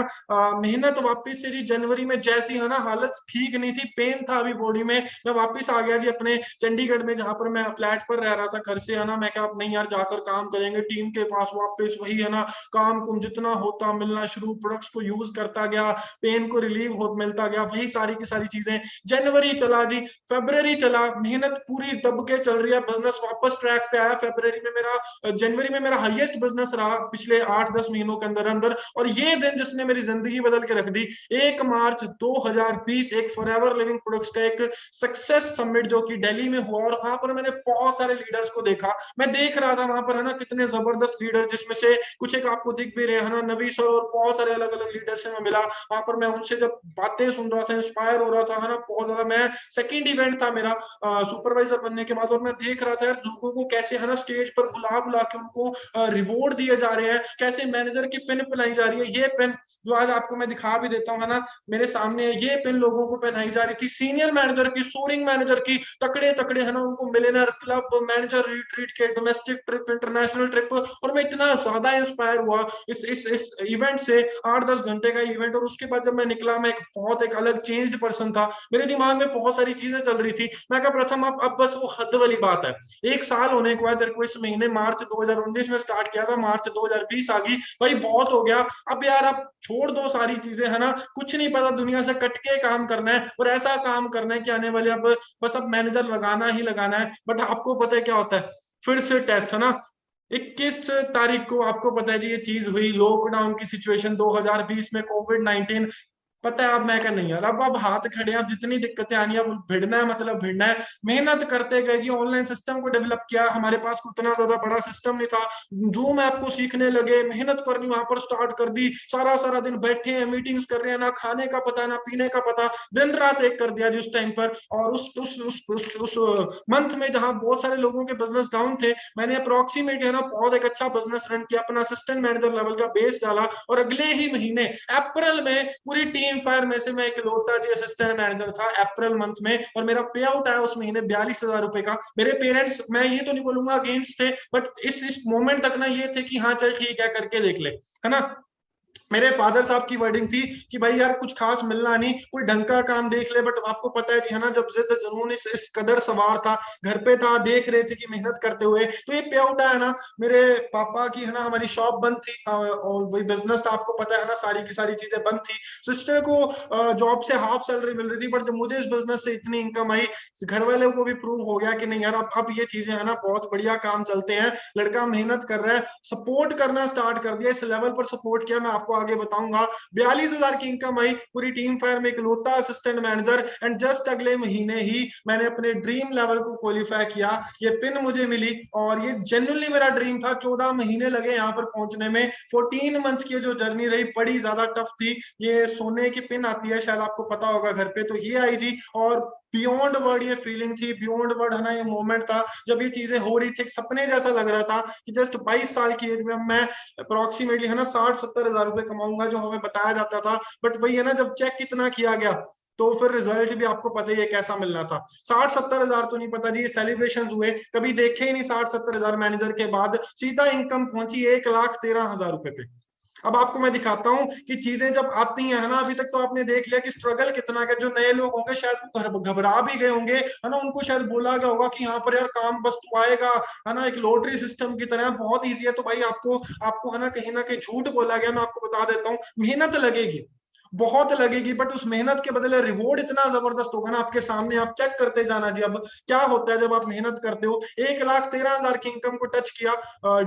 [SPEAKER 1] मेहनत वापस से जी, जनवरी में जैसी है ना हालत ठीक नहीं थी, पेन था अभी बॉडी में, मैं वापस आ गया जी अपने चंडीगढ़ में, जहां पर मैं फ्लैट पर रह रहा था घर से, है ना। मैं कहा नहीं यार, जाकर काम करेंगे टीम के पास, वापस वही है ना, काम कुम जितना होता मिलना शुरू, प्रोडक्ट्स को यूज करता गया, पेन को रिलीव हो मिलता गया, वही सारी की सारी चीजें। जनवरी चला जी, फरवरी चला, मेहनत पूरी दब के चल रही है, बिजनेस वापस ट्रैक पे आया। फरवरी में मेरा, जनवरी में मेरा हाईएस्ट बिजनेस रहा पिछले 8-10 महीनों के अंदर अंदर। और ये दिन जिसने मेरी जिंदगी बदल के रख दी, 1 मार्च 2020, एक फॉरएवर लिविंग प्रोडक्ट्स का एक सक्सेस समिट जो कि दिल्ली में हुआ, और वहां पर मैंने बहुत सारे लीडर्स को देखा। मैं देख रहा था वहां पर है ना कितने जबरदस्त लीडर, जिसमें से कुछ एक आपको दिख भी रहे हैं ना, नवी सर और बहुत सारे अलग अलग लीडर से मैं मिला वहां पर। मैं उनसे जब बातें सुन रहा था, इंस्पायर हो रहा था, है ना, बहुत ज्यादा। मैं सेकंड इवेंट था मेरा सुपरवाइजर बनने के बाद, और मैं देख रहा था यार लोगों को कैसे है ना स्टेज पर बुला बुला के उनको रिवॉर्ड दिए जा रहे हैं, कैसे मैनेजर की पिन पिलाई जा रही है। ये पिन जो आज आपको मैं दिखा भी देता हूँ है ना, मेरे सामने है, ये पिन लोगों को पहनाई जा रही थी, सीनियर मैनेजर की, सोरिंग मैनेजर की, तकड़े तकड़े है ना, उनको मिलेनर क्लब, मैनेजर रिट्रीट के, डोमेस्टिक ट्रिप, इंटरनेशनल ट्रिप। और मैं इतना ज्यादा इंस्पायर हुआ इस इवेंट से, 8-10 घंटे का इवेंट। और उसके बाद जब मैं निकला, मैं एक अलग चेंज्ड पर्सन था, मेरे दिमाग में बहुत सारी चीजें चल रही थी। मैं कहा प्रथम, अब बस वो हद वाली बात है, 1 साल होने के बाद तेरे को इस महीने मार्च 2019 में स्टार्ट किया था, मार्च 2020 आ गई भाई, बहुत हो गया। अब यार अब छोड़ दो सारी चीजें, है ना, कुछ नहीं पता, दुनिया से कट के काम करना है, और ऐसा काम करना है कि आने वाले अब बस अब मैनेजर लगाना ही लगाना है। बट आपको पता है क्या होता है, फिर से टेस्ट है ना। 21 तारीख को आपको पता है जी ये चीज हुई, लॉकडाउन की सिचुएशन 2020 में, कोविड-19, पता है अब मैं क्या नहीं यार, अब हाथ खड़े हैं, अब जितनी दिक्कतें आनी है अब भिड़ना है, मतलब भिड़ना है। मेहनत करते गए जी, ऑनलाइन सिस्टम को डेवलप किया, हमारे पास उतना ज्यादा बड़ा सिस्टम नहीं था। जूम ऐप को सीखने लगे, मेहनत करनी वहां पर स्टार्ट कर दी, सारा सारा दिन बैठे हैं, मीटिंग्स कर रहे हैं, ना खाने का पता ना पीने का पता, दिन रात एक कर दिया जी उस टाइम पर। और उस मंथ में जहां बहुत सारे लोगों के बिजनेस डाउन थे, मैंने अप्रोक्सीमेट है ना बहुत एक अच्छा बिजनेस रन किया, अपना असिस्टेंट मैनेजर लेवल का बेस डाला, और अगले ही महीने अप्रैल में पूरी टीम फायर में से मैं इकलौता जी असिस्टेंट मैनेजर था अप्रैल मंथ में, और मेरा पे आउट आया उस महीने 42,000 रुपए का। मेरे पेरेंट्स, मैं ये तो नहीं बोलूंगा अगेंस्ट थे, बट इस मोमेंट तक ना ये थे कि हाँ चल ठीक है करके देख ले, है ना। मेरे फादर साहब की वर्डिंग थी कि भाई यार कुछ खास मिलना नहीं, कोई ढंग का काम देख ले, बट आपको पता है जी है ना, जब जिद जुनून इस कदर सवार था, घर पे था, देख रहे थे कि मेहनत करते हुए तो ये पे आउट आया ना। मेरे पापा की है ना हमारी शॉप बंद थी, और वही बिजनेस था, आपको पता है ना, सारी की सारी चीजें बंद थी। सिस्टर को जॉब से हाफ सैलरी मिल रही थी, बट जब मुझे इस बिजनेस से इतनी इनकम आई, घर वाले को भी प्रूव हो गया कि नहीं यार अब ये चीजें है ना बहुत बढ़िया काम चलते हैं, लड़का मेहनत कर रहा है, सपोर्ट करना स्टार्ट कर दिया, इस लेवल पर सपोर्ट किया, मैं आपको आगे बताऊंगा। 42,000 की इनकम आई, पूरी टीम फायर में इकलौता असिस्टेंट मैनेजर, एंड जस्ट अगले महीने ही मैंने अपने ड्रीम लेवल को क्वालिफाई किया, ये पिन मुझे मिली, और ये जेन्युइनली मेरा ड्रीम था। 14 महीने लगे यहाँ पर पहुंचने में, 14 मंथ्स की जो जर्नी रही बड़ी ज्यादा टफ थी। ये सोने की पिन आती है, शायद आपको पता होगा घर पे, तो ये आई जी, और बियॉन्ड वर्ड ये फीलिंग थी, बियॉन्ड वर्ड है ना ये मोमेंट था, जब ये चीजें हो रही थी, एक सपने जैसा लग रहा था कि जस्ट 22 साल की एज में मैं अप्रोक्सीमेटली है ना 60-70 हजार रुपए कमाऊंगा, जो हमें बताया जाता था। बट वही है ना, जब चेक कितना किया गया तो फिर रिजल्ट भी आपको पता ही है कैसा मिलना था। 60-70 हजार तो नहीं पता जी, सेलिब्रेशन हुए, कभी देखे ही नहीं 60-70 हजार, मैनेजर के बाद सीधा इनकम पहुंची 1,13,000 रुपए पे। अब आपको मैं दिखाता हूँ कि चीजें जब आती हैं ना, अभी तक तो आपने देख लिया कि स्ट्रगल कितना है, जो नए लोग होंगे शायद वो घबरा भी गए होंगे, है ना, उनको शायद बोला गया होगा कि यहाँ पर यार काम बस तू आएगा, है ना, एक लॉटरी सिस्टम की तरह बहुत ईजी है, तो भाई आपको आपको है ना कहीं झूठ बोला गया। मैं आपको बता देता हूँ, मेहनत लगेगी, बहुत लगेगी, बट उस मेहनत के बदले रिवॉर्ड इतना जबरदस्त होगा ना आपके सामने, आप चेक करते जाना जी। अब क्या होता है जब आप मेहनत करते हो, 1,13,000 की इनकम को टच किया,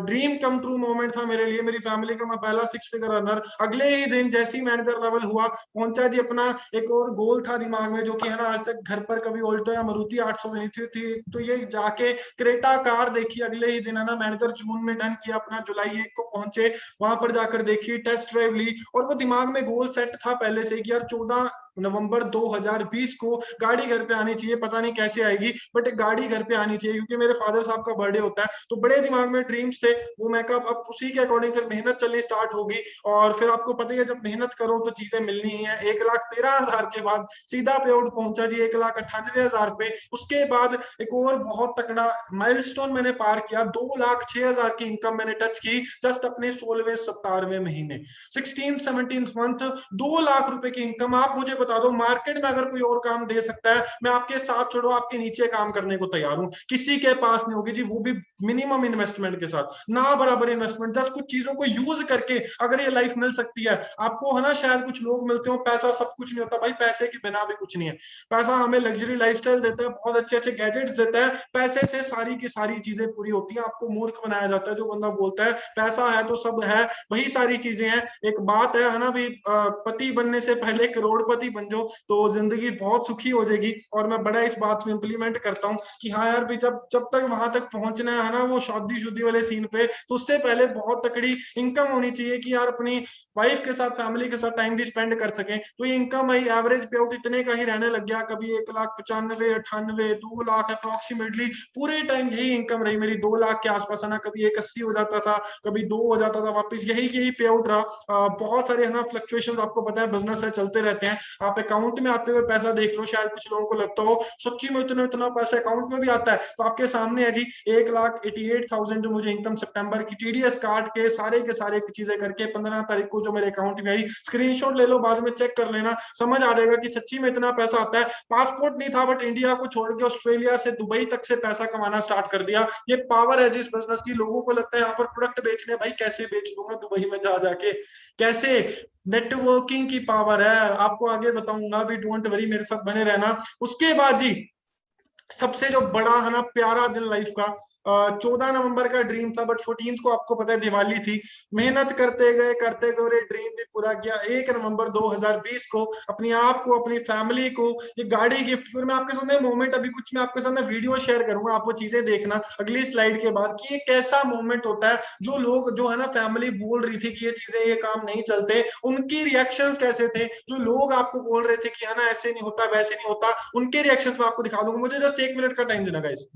[SPEAKER 1] ड्रीम कम ट्रू मोमेंट था मेरे लिए, मेरी फैमिली का मैं पहला 6 फिगर अर्नर। अगले ही दिन जैसी मैनेजर लेवल हुआ, पहुंचा जी, अपना एक और गोल था दिमाग में, जो कि है ना आज तक घर पर कभी ऑल्टो या मारुति 800 नहीं थी, तो ये जाके क्रेटा कार देखी अगले ही दिन, है ना, मैनेजर जून में डन किया अपना, जुलाई 1 को पहुंचे, वहां पर जाकर देखी, टेस्ट ड्राइव ली, और वो दिमाग में गोल सेट था पहले से कि यार 14 नवंबर 2020 को गाड़ी घर पे आनी चाहिए, पता नहीं कैसे आएगी, बट एक गाड़ी घर पे आनी चाहिए, क्योंकि मेरे फादर साहब का बर्थडे होता है, तो बड़े दिमाग में ड्रीम्स थे वो। मैं कहा अब उसी के अकॉर्डिंग फिर मेहनत चलनी स्टार्ट होगी, और फिर आपको पता ही है जब मेहनत करो तो चीजें मिलनी ही है। 1,13,000 के बाद सीधा पे आउट पहुंचा जी 1,98,000 पे। उसके बाद एक और बहुत तकड़ा माइलस्टोन मैंने पार किया, 2,06,000 की इनकम मैंने टच की जस्ट अपने 16वें 17वें महीने, 16-17 मंथ, 2 लाख रुपए की इनकम। आप मुझे बता दो मार्केट में अगर कोई और काम दे सकता है, मैं आपके साथ छोड़ो आपके नीचे काम करने को तैयार हूं, किसी के पास नहीं होगी जी, वो भी मिनिमम इन्वेस्टमेंट के साथ, ना बराबर इन्वेस्टमेंट, जस्ट कुछ चीजों को यूज करके अगर ये लाइफ मिल सकती है आपको, है ना। शायद कुछ लोग मिलते हो, पैसा सब कुछ नहीं होता भाई, पैसे के बिना भी कुछ नहीं है। पैसा हमें लग्जरी लाइफस्टाइल देता है, बहुत अच्छे अच्छे गैजेट्स देता है, पैसे से सारी की सारी चीजें पूरी होती हैं। आपको मूर्ख बनाया जाता है जो बंदा बोलता है पैसा है तो सब है, वही सारी चीजें हैं। एक बात है ना भी, पति बनने से पहले करोड़पति बन जाओ तो जिंदगी बहुत सुखी हो जाएगी, और मैं बड़ा इस बात में इंप्लीमेंट करता हूँ कि हाँ यार भी जब जब तक वहां तक पहुंचना है ना वो शादी शुद्धि वाले सीन पे, तो उससे पहले बहुत तकड़ी इनकम होनी चाहिए कि यार अपनी वाइफ के साथ फैमिली के साथ टाइम भी स्पेंड कर सके। तो ये इनकम आई, एवरेज पे आउट इतने का ही रहने लग गया, कभी 1,95,000, 98, 2 लाख अप्रोक्सीमेटली, पूरे टाइम यही इनकम रही मेरी, 2 लाख के आसपास, है ना, कभी 1,80 हो जाता था, कभी 2 हो जाता था, वापस यही यही पे आउट रहा। बहुत सारे है ना फ्लक्चुएशन, आपको पता है बिजनेस है चलते रहते हैं। आप अकाउंट में आते हुए पैसा देख लो, शायद कुछ लोगों को लगता हो सच्ची में इतना इतना पैसा अकाउंट में भी आता है, तो आपके सामने है जी 1,88,000 जो मुझे इनकम सितंबर की टीडीएस काट के सारे चीजें करके 15 तारीख को जो मेरे अकाउंट में आई, स्क्रीनशॉट ले लो बाद में चेक कर लेना, समझ आ जाएगा कि सच्ची में इतना पैसा आता है। पासपोर्ट नहीं था, बट इंडिया को छोड़ के ऑस्ट्रेलिया से दुबई तक से पैसा कमाना स्टार्ट कर दिया। ये पावर है जिस बिजनेस की, लोगों को लगता है यहाँ पर प्रोडक्ट बेचने, भाई कैसे बेच दूंगा दुबई में जा जाके, कैसे, नेटवर्किंग की पावर है, आपको आगे बताऊंगा भी, डोंट वरी मेरे साथ बने रहना। उसके बाद जी सबसे जो बड़ा है ना प्यारा दिन लाइफ का, 14 नवंबर का ड्रीम था, बट 14 को आपको पता है दिवाली थी। मेहनत करते गए और ये ड्रीम भी पूरा किया। 1 नवंबर 2020 को अपने आप को, अपनी फैमिली को ये गाड़ी गिफ्ट की। और मैं आपके साथ मोमेंट अभी कुछ मैं आपके साथ वीडियो शेयर करूंगा, आप वो चीजें देखना अगली स्लाइड के बाद, कि ये कैसा मोमेंट होता है। जो लोग जो है ना फैमिली बोल रही थी कि ये चीजें ये काम नहीं चलते, उनकी रिएक्शंस कैसे थे। जो लोग आपको बोल रहे थे कि है ना ऐसे नहीं होता वैसे नहीं होता, उनके रिएक्शंस मैं आपको दिखा दूंगा। मुझे जस्ट 1 मिनट का टाइम देना गाइस।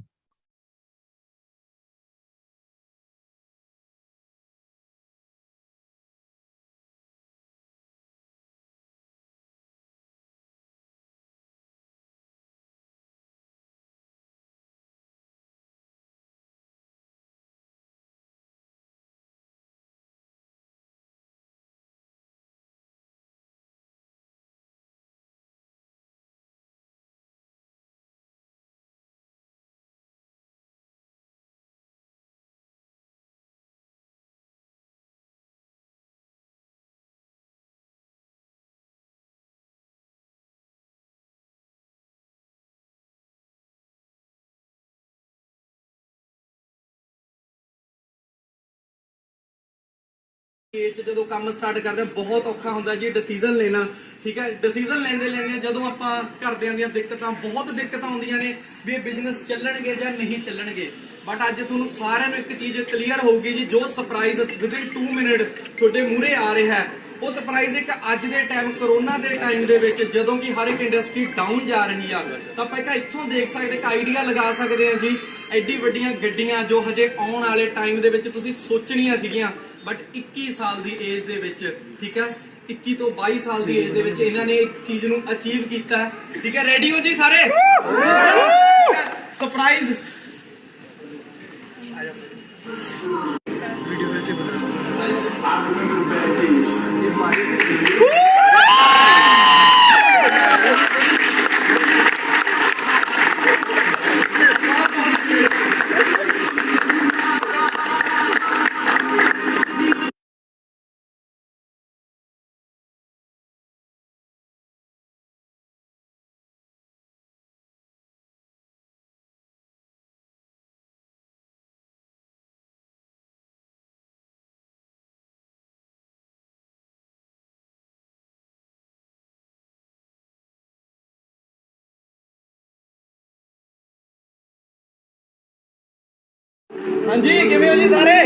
[SPEAKER 2] ਜਦੋਂ ਕੰਮ ਸਟਾਰਟ ਕਰਦੇ ਬਹੁਤ ਔਖਾ ਹੁੰਦਾ ਜੀ ਡਿਸੀਜਨ ਲੈਣਾ। ਠੀਕ ਹੈ, ਡਿਸੀਜਨ ਲੈਂਦੇ ਜਦੋਂ ਆਪਾਂ ਘਰਦਿਆਂ ਦੀਆਂ ਬਹੁਤ ਦਿੱਕਤਾਂ ਆਉਂਦੀਆਂ ਨੇ ਵੀ ਇਹ ਬਿਜ਼ਨਸ ਚੱਲਣਗੇ ਜਾਂ ਨਹੀਂ ਚੱਲਣਗੇ। ਬਟ ਅੱਜ ਤੁਹਾਨੂੰ ਸਾਰਿਆਂ ਨੂੰ ਇੱਕ ਚੀਜ਼ ਕਲੀਅਰ ਹੋਊਗੀ ਜੀ, ਜੋ ਸਰਪ੍ਰਾਈਜ਼ ਵਿਦਿਨ 2 ਮਿੰਟ ਤੁਹਾਡੇ ਮੂਹਰੇ ਆ ਰਿਹਾ ਹੈ, ਉਹ ਸਰਪ੍ਰਾਈਜ਼ ਇੱਕ ਅੱਜ ਦੇ ਟਾਈਮ ਕਰੋਨਾ ਦੇ ਟਾਈਮ ਦੇ ਵਿੱਚ ਜਦੋਂ ਕਿ ਹਰ ਇੱਕ ਇੰਡਸਟਰੀ ਡਾਊਨ ਜਾ ਰਹੀ ਆ, ਤਾਂ ਆਪਾਂ ਇੱਕ ਇੱਥੋਂ ਦੇਖ ਸਕਦੇ, ਇੱਕ ਆਈਡੀਆ ਲਗਾ ਸਕਦੇ ਹਾਂ ਜੀ। ਐਡੀ ਵੱਡੀਆਂ ਗੱਡੀਆਂ ਜੋ ਹਜੇ ਆਉਣ ਵਾਲੇ ਟਾਈਮ ਦੇ ਵਿੱਚ ਤੁਸੀਂ ਸੋਚਣੀਆਂ ਸੀਗੀਆਂ, ਬਟ 21 ਸਾਲ ਦੀ ਏਜ ਦੇ ਵਿੱਚ, ਠੀਕ ਹੈ 21 ਤੋਂ 22 ਸਾਲ ਦੀ ਏਜ ਦੇ ਵਿੱਚ ਇਹਨਾਂ ਨੇ ਇੱਕ ਚੀਜ਼ ਨੂੰ ਅਚੀਵ ਕੀਤਾ। ਠੀਕ ਹੈ, ਰੈਡੀ ਹੋ ਜੀ ਸਾਰੇ? ਸਰਪ੍ਰਾਈਜ਼ ਹਾਂਜੀ, ਕਿਵੇਂ ਹੋ ਜੀ ਸਾਰੇ?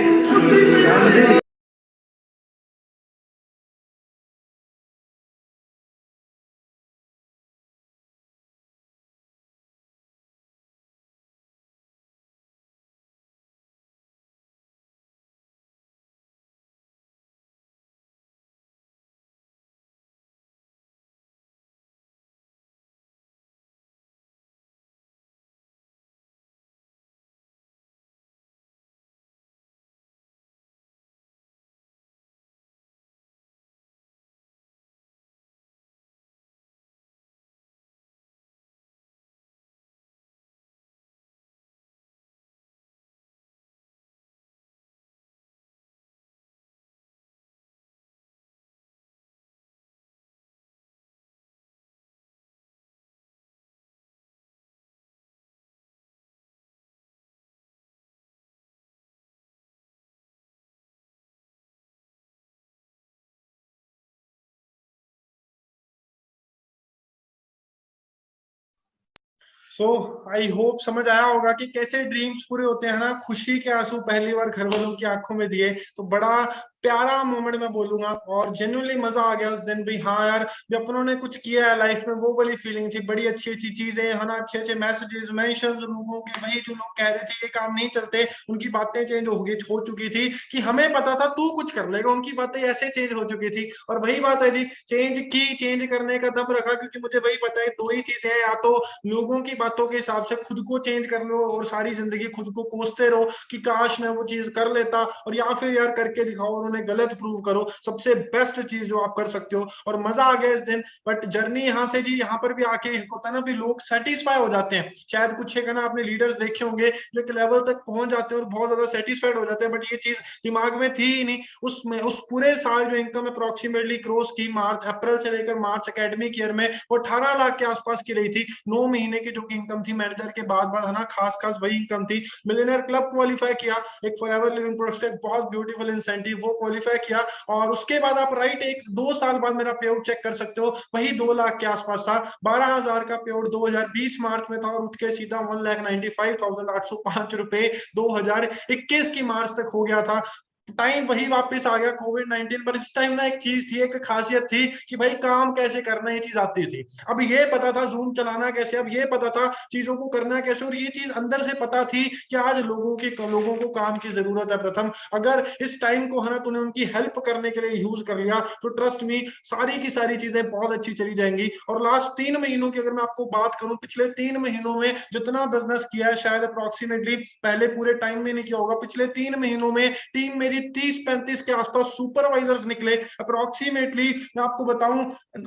[SPEAKER 1] सो आई होप समझ आया होगा कि कैसे ड्रीम्स पूरे होते हैं ना। खुशी के आंसू पहली बार घर वालों की आंखों में दिए, तो बड़ा प्यारा मोमेंट मैं बोलूंगा। और जेन्युइनली मजा आ गया उस दिन भी। हाँ यार, जो अपनों ने कुछ किया है लाइफ में, वो वाली फीलिंग थी। बड़ी अच्छी अच्छी चीजें है ना, अच्छे अच्छे मैसेजेस मेंशंस लोगों के। वही जो लोग कह रहे थे ये काम नहीं चलते, उनकी बातें चेंज हो चुकी थी कि हमें पता था तू कुछ कर लेगा, उनकी बातें ऐसे चेंज हो चुकी थी। और वही बात है जी, चेंज की, चेंज करने का दम रखा, क्योंकि मुझे वही पता है दो ही चीजें हैं, या तो लोगों की बातों के हिसाब से खुद को चेंज कर लो और सारी जिंदगी खुद को कोसते रहो कि काश मैं वो चीज कर लेता, और या फिर यार करके दिखाओ और उन्हें गलत प्रूव करो। सबसे बेस्ट चीज जो आप कर सकते हो। और मजा आ गया इस दिन। बट जर्नी यहाँ से जी, यहाँ पर भी आके होता है ना भी लोग सेटिस्फाई हो जाते हैं। शायद कुछ एक है ना आपने लीडर्स देखे होंगे जो एक लेवल तक पहुंच जाते हैं और बहुत ज्यादा सेटिस्फाइड हो जाते हैं, बट ये चीज दिमाग में थी ही नहीं। उसमें उस पूरे साल जो इनकम अप्रोक्सीमेटली क्रॉस की मार्च अप्रैल से लेकर मार्च एकेडमिक ईयर में, वो 18 लाख के आसपास की रही थी। 9 महीने की जो कि की इनकम थी मैनेजर के बाद बाद, है ना, खास खास वही इनकम थी। मिलियनर क्लब क्वालिफाई किया, एक फॉरएवर लिविंग प्रोजेक्ट, बहुत ब्यूटीफुल इंसेंटिव, वो क्वालिफाई किया। और उसके बाद आप राइट एक 2 साल बाद मेरा पे आउट चेक कर सकते हो, वही 2 लाख के आसपास था। 12,000 का पे आउट 2020 मार्च में था और उठ के सीधा 1,95,805 रुपए 2021 की मार्च तक हो गया था। टाइम वही वापस आ गया कोविड-19 पर। इस टाइम ना एक चीज थी, एक खासियत थी कि भाई काम कैसे करना, ये चीज आती थी। अब ये पता था जूम चलाना कैसे, अब ये पता था चीजों को करना कैसे, और ये चीज अंदर से पता थी कि आज लोगों को काम की जरूरत है। प्रथम, अगर इस टाइम को, है ना, तूने उनकी हेल्प करने के लिए यूज कर लिया तो ट्रस्ट मी, सारी की सारी चीजें बहुत अच्छी चली जाएंगी। और लास्ट 3 महीनों की अगर मैं आपको बात करूं, पिछले 3 महीनों में जितना बिजनेस किया है, शायद अप्रोक्सीमेटली पहले पूरे टाइम में नहीं किया होगा, पिछले 3 महीनों में टीम मेरी 30-35 के आसपास सुपरवाइजर्स निकले। अप्रोक्सीमेटली मैं आपको बताऊं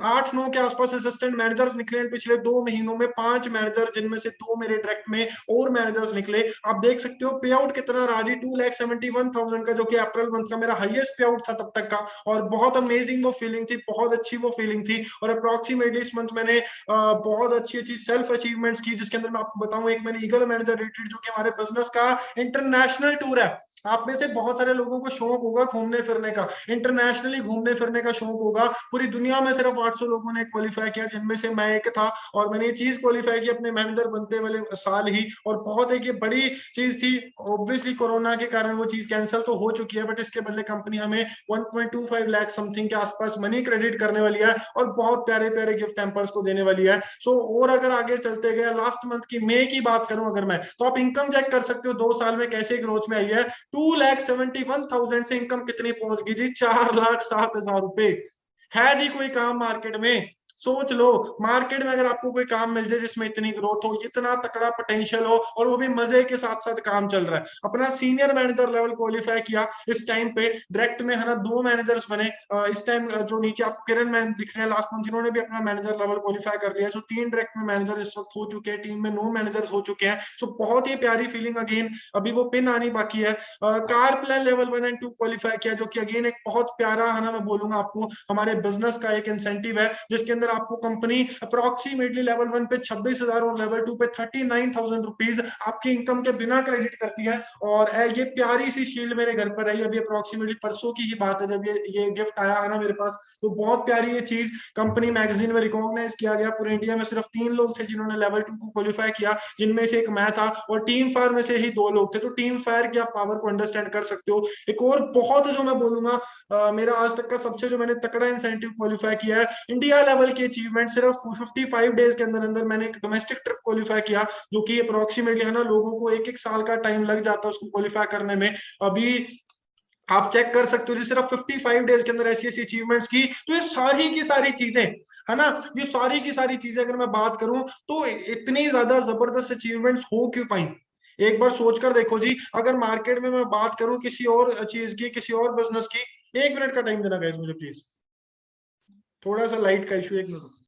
[SPEAKER 1] 8-9 के आसपास असिस्टेंट मैनेजर्स निकले पिछले 2 महीनों में, 5 मैनेजर जिनमें से 2 मेरे डायरेक्ट में और मैनेजर्स निकले। आप देख सकते हो पे आउट कितना रहा जी, 2,71,000 का, जो कि अप्रैल मंथ का मेरा हाईएस्ट पे आउट था तब तक का। और बहुत अमेजिंग वो फीलिंग थी, बहुत अच्छी वो फीलिंग थी। और अप्रोक्सीमेटली इस मंथ मैंने बहुत अच्छी अच्छी सेल्फ अचीवमेंट्स की, जिसके अंदर मैं आपको बताऊं, एक मैंने ईगल मैनेजर रिट्रीट, जो कि हमारे बिजनेस का इंटरनेशनल टूर है। आप में से बहुत सारे लोगों को शौक होगा घूमने फिरने का, इंटरनेशनली घूमने फिरने का शौक होगा। पूरी दुनिया में सिर्फ 800 लोगों ने क्वालिफाई किया, जिनमें से मैं एक था। और मैंने ये चीज क्वालिफाई की अपने मैनेजर बनते वाले साल ही। और बहुत एक ये बड़ी चीज थी। ऑब्वियसली कोरोना के कारण वो चीज कैंसिल तो हो चुकी है, बट इसके बदले कंपनी हमें 1.25 लाख समथिंग के आसपास मनी क्रेडिट करने वाली है, और बहुत प्यारे प्यारे गिफ्ट टेम्पर्स को देने वाली है। सो और अगर आगे चलते गए, लास्ट मंथ की मई की बात करूं अगर मैं, तो आप इनकम चेक कर सकते हो 2 साल में कैसे ग्रोथ में आई है। 2,71,000 से इनकम कितनी पहुंच गई जी, 4,07,000 रुपए। है जी कोई काम मार्केट में? सोच लो, मार्केट में अगर आपको कोई काम मिल जाए जिसमें इतनी ग्रोथ हो, इतना तकड़ा पोटेंशियल हो, और वो भी मजे के साथ साथ काम चल रहा है। अपना सीनियर मैनेजर लेवल क्वालिफाई किया इस टाइम पे, डायरेक्ट में, है ना, 2 मैनेजर्स बने। इस टाइम जो नीचे आपको किरण मैन दिख रहे हैं लास्ट मंथ, इन्होंने भी अपना मैनेजर लेवल क्वालिफाई कर लिया। सो 3 डायरेक्ट में मैनेजर इस वक्त हो चुके हैं, टीम में 9 मैनेजर्स हो चुके हैं। सो बहुत ही प्यारी फीलिंग। अगेन अभी वो पिन आनी बाकी है। Car plan level 1 and 2 qualify किया, जो कि अगेन एक बहुत प्यारा, है ना, मैं बोलूंगा आपको, हमारे बिजनेस का एक इंसेंटिव है, जिसके अंदर आपको कंपनी अप्रोक्सीमेटली लेवल 1 पे 26,000 और लेवल 2 पे 39,000 रुपीज आपकी इनकम के बिना क्रेडिट करती है। और ये प्यारी सी शील्ड मेरे घर पर आई, अभी अप्रोक्सीमेटली परसों की ही बात है जब ये गिफ्ट आया है ना मेरे पास। तो बहुत प्यारी ये चीज, कंपनी मैगजीन में रिकॉग्नाइज किया गया। पूरे इंडिया में सिर्फ 3 लोग थे जिन्होंने लेवल 2 को क्वालिफाई किया, जिनमें से एक मैं था, और टीम फायर में से ही 2 लोग थे। तो टीम फायर की आप पावर को अंडरस्टैंड कर सकते हो। एक और बहुत जो मैं बोलूंगा, मेरा आज तक का सबसे जो मैंने तकड़ा इंसेंटिव क्वालिफाई किया है, इंडिया लेवल की अचीवमेंट, सिर्फ 55 डेज के अंदर अंदर मैंने एक डोमेस्टिक ट्रिप क्वालिफाई किया, जो कि अप्रोक्सीमेटली, है ना, लोगों को 1-1 साल का टाइम लग जाता है उसको क्वालिफाई करने में। अभी आप चेक कर सकते हो जी, सिर्फ 55 डेज के अंदर ऐसी ऐसी अचीवमेंट्स की। तो ये सारी की सारी चीजें, है ना, ये सारी की सारी चीजें अगर मैं बात करूं, तो इतनी ज्यादा जबरदस्त अचीवमेंट्स हो क्यों पाई? एक बार सोच कर देखो जी। अगर मार्केट में मैं बात करूं किसी और चीज की, किसी और बिजनेस की, 1 मिनट का टाइम देना गाइस मुझे प्लीज, थोड़ा सा लाइट का इशू, 1 मिनट।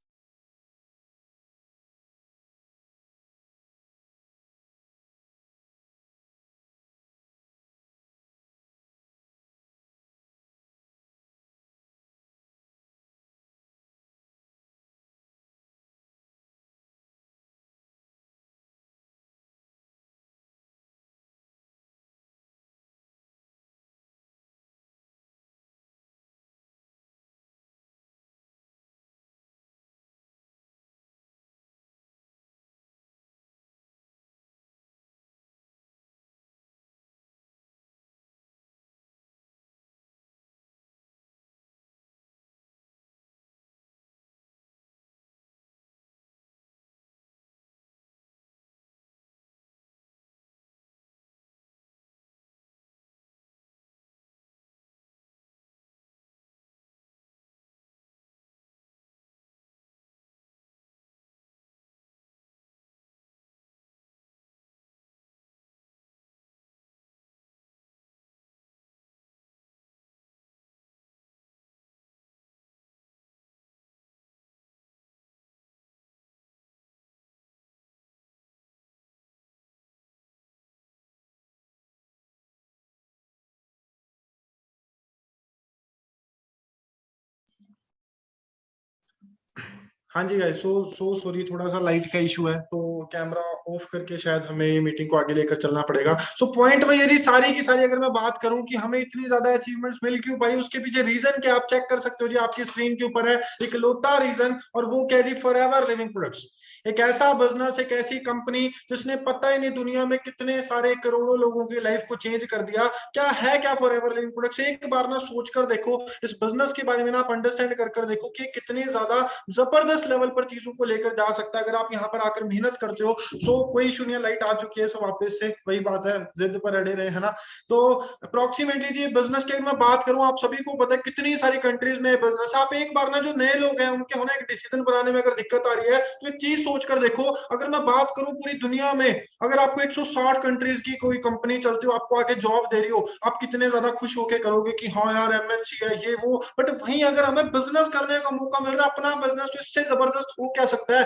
[SPEAKER 1] हाँ जी गाइस, सो सॉरी, थोड़ा सा लाइट का इशू है, तो कैमरा ऑफ करके शायद हमें ये मीटिंग को आगे लेकर चलना पड़ेगा। सो पॉइंट वही है जी, सारी की सारी अगर मैं बात करूं कि हमें इतनी ज्यादा अचीवमेंट्स मिल क्यों पाई, उसके पीछे रीजन क्या आप चेक कर सकते हो जी, आपकी स्क्रीन के ऊपर है एक लौता रीजन, और वो क्या है जी, फॉरएवर लिविंग प्रोडक्ट्स। एक ऐसा बिजनेस, एक ऐसी कंपनी जिसने पता ही नहीं दुनिया में कितने सारे करोड़ों लोगों की लाइफ को चेंज कर दिया। क्या है क्या फॉरएवर लिविंग प्रोडक्ट्स, एक बार ना सोच कर देखो इस बिजनेस के बारे में, ना आप अंडरस्टैंड कर देखो कि कितनी ज्यादा जबरदस्त लेवल पर चीजों को लेकर जा सकता है अगर आप यहाँ पर आकर मेहनत करते हो। सो कोई इशू नहीं है, लाइट आ चुकी है, सब वापस से वही बात है, जिद पर अड़े रहे, है ना। तो अप्रोक्सीमेटली जी बिजनेस की मैं बात करूं, आप सभी को पता है कितनी सारी कंट्रीज में बिजनेस। आप एक बार ना, जो नए लोग हैं उनके होना एक डिसीजन बनाने में अगर दिक्कत आ रही है, तो एक चीज सोच कर देखो, अगर मैं बात करूं पूरी दुनिया में, अगर आपको 160 कंट्रीज की कोई कंपनी चलती हो, आपको आके जॉब दे रही हो, आप कितने ज्यादा खुश होके करोगे कि हाँ यार एमएनसी है ये वो। बट वहीं अगर हमें बिजनेस करने का मौका मिल रहा है अपना बिजनेस, तो इससे जबरदस्त हो क्या सकता है।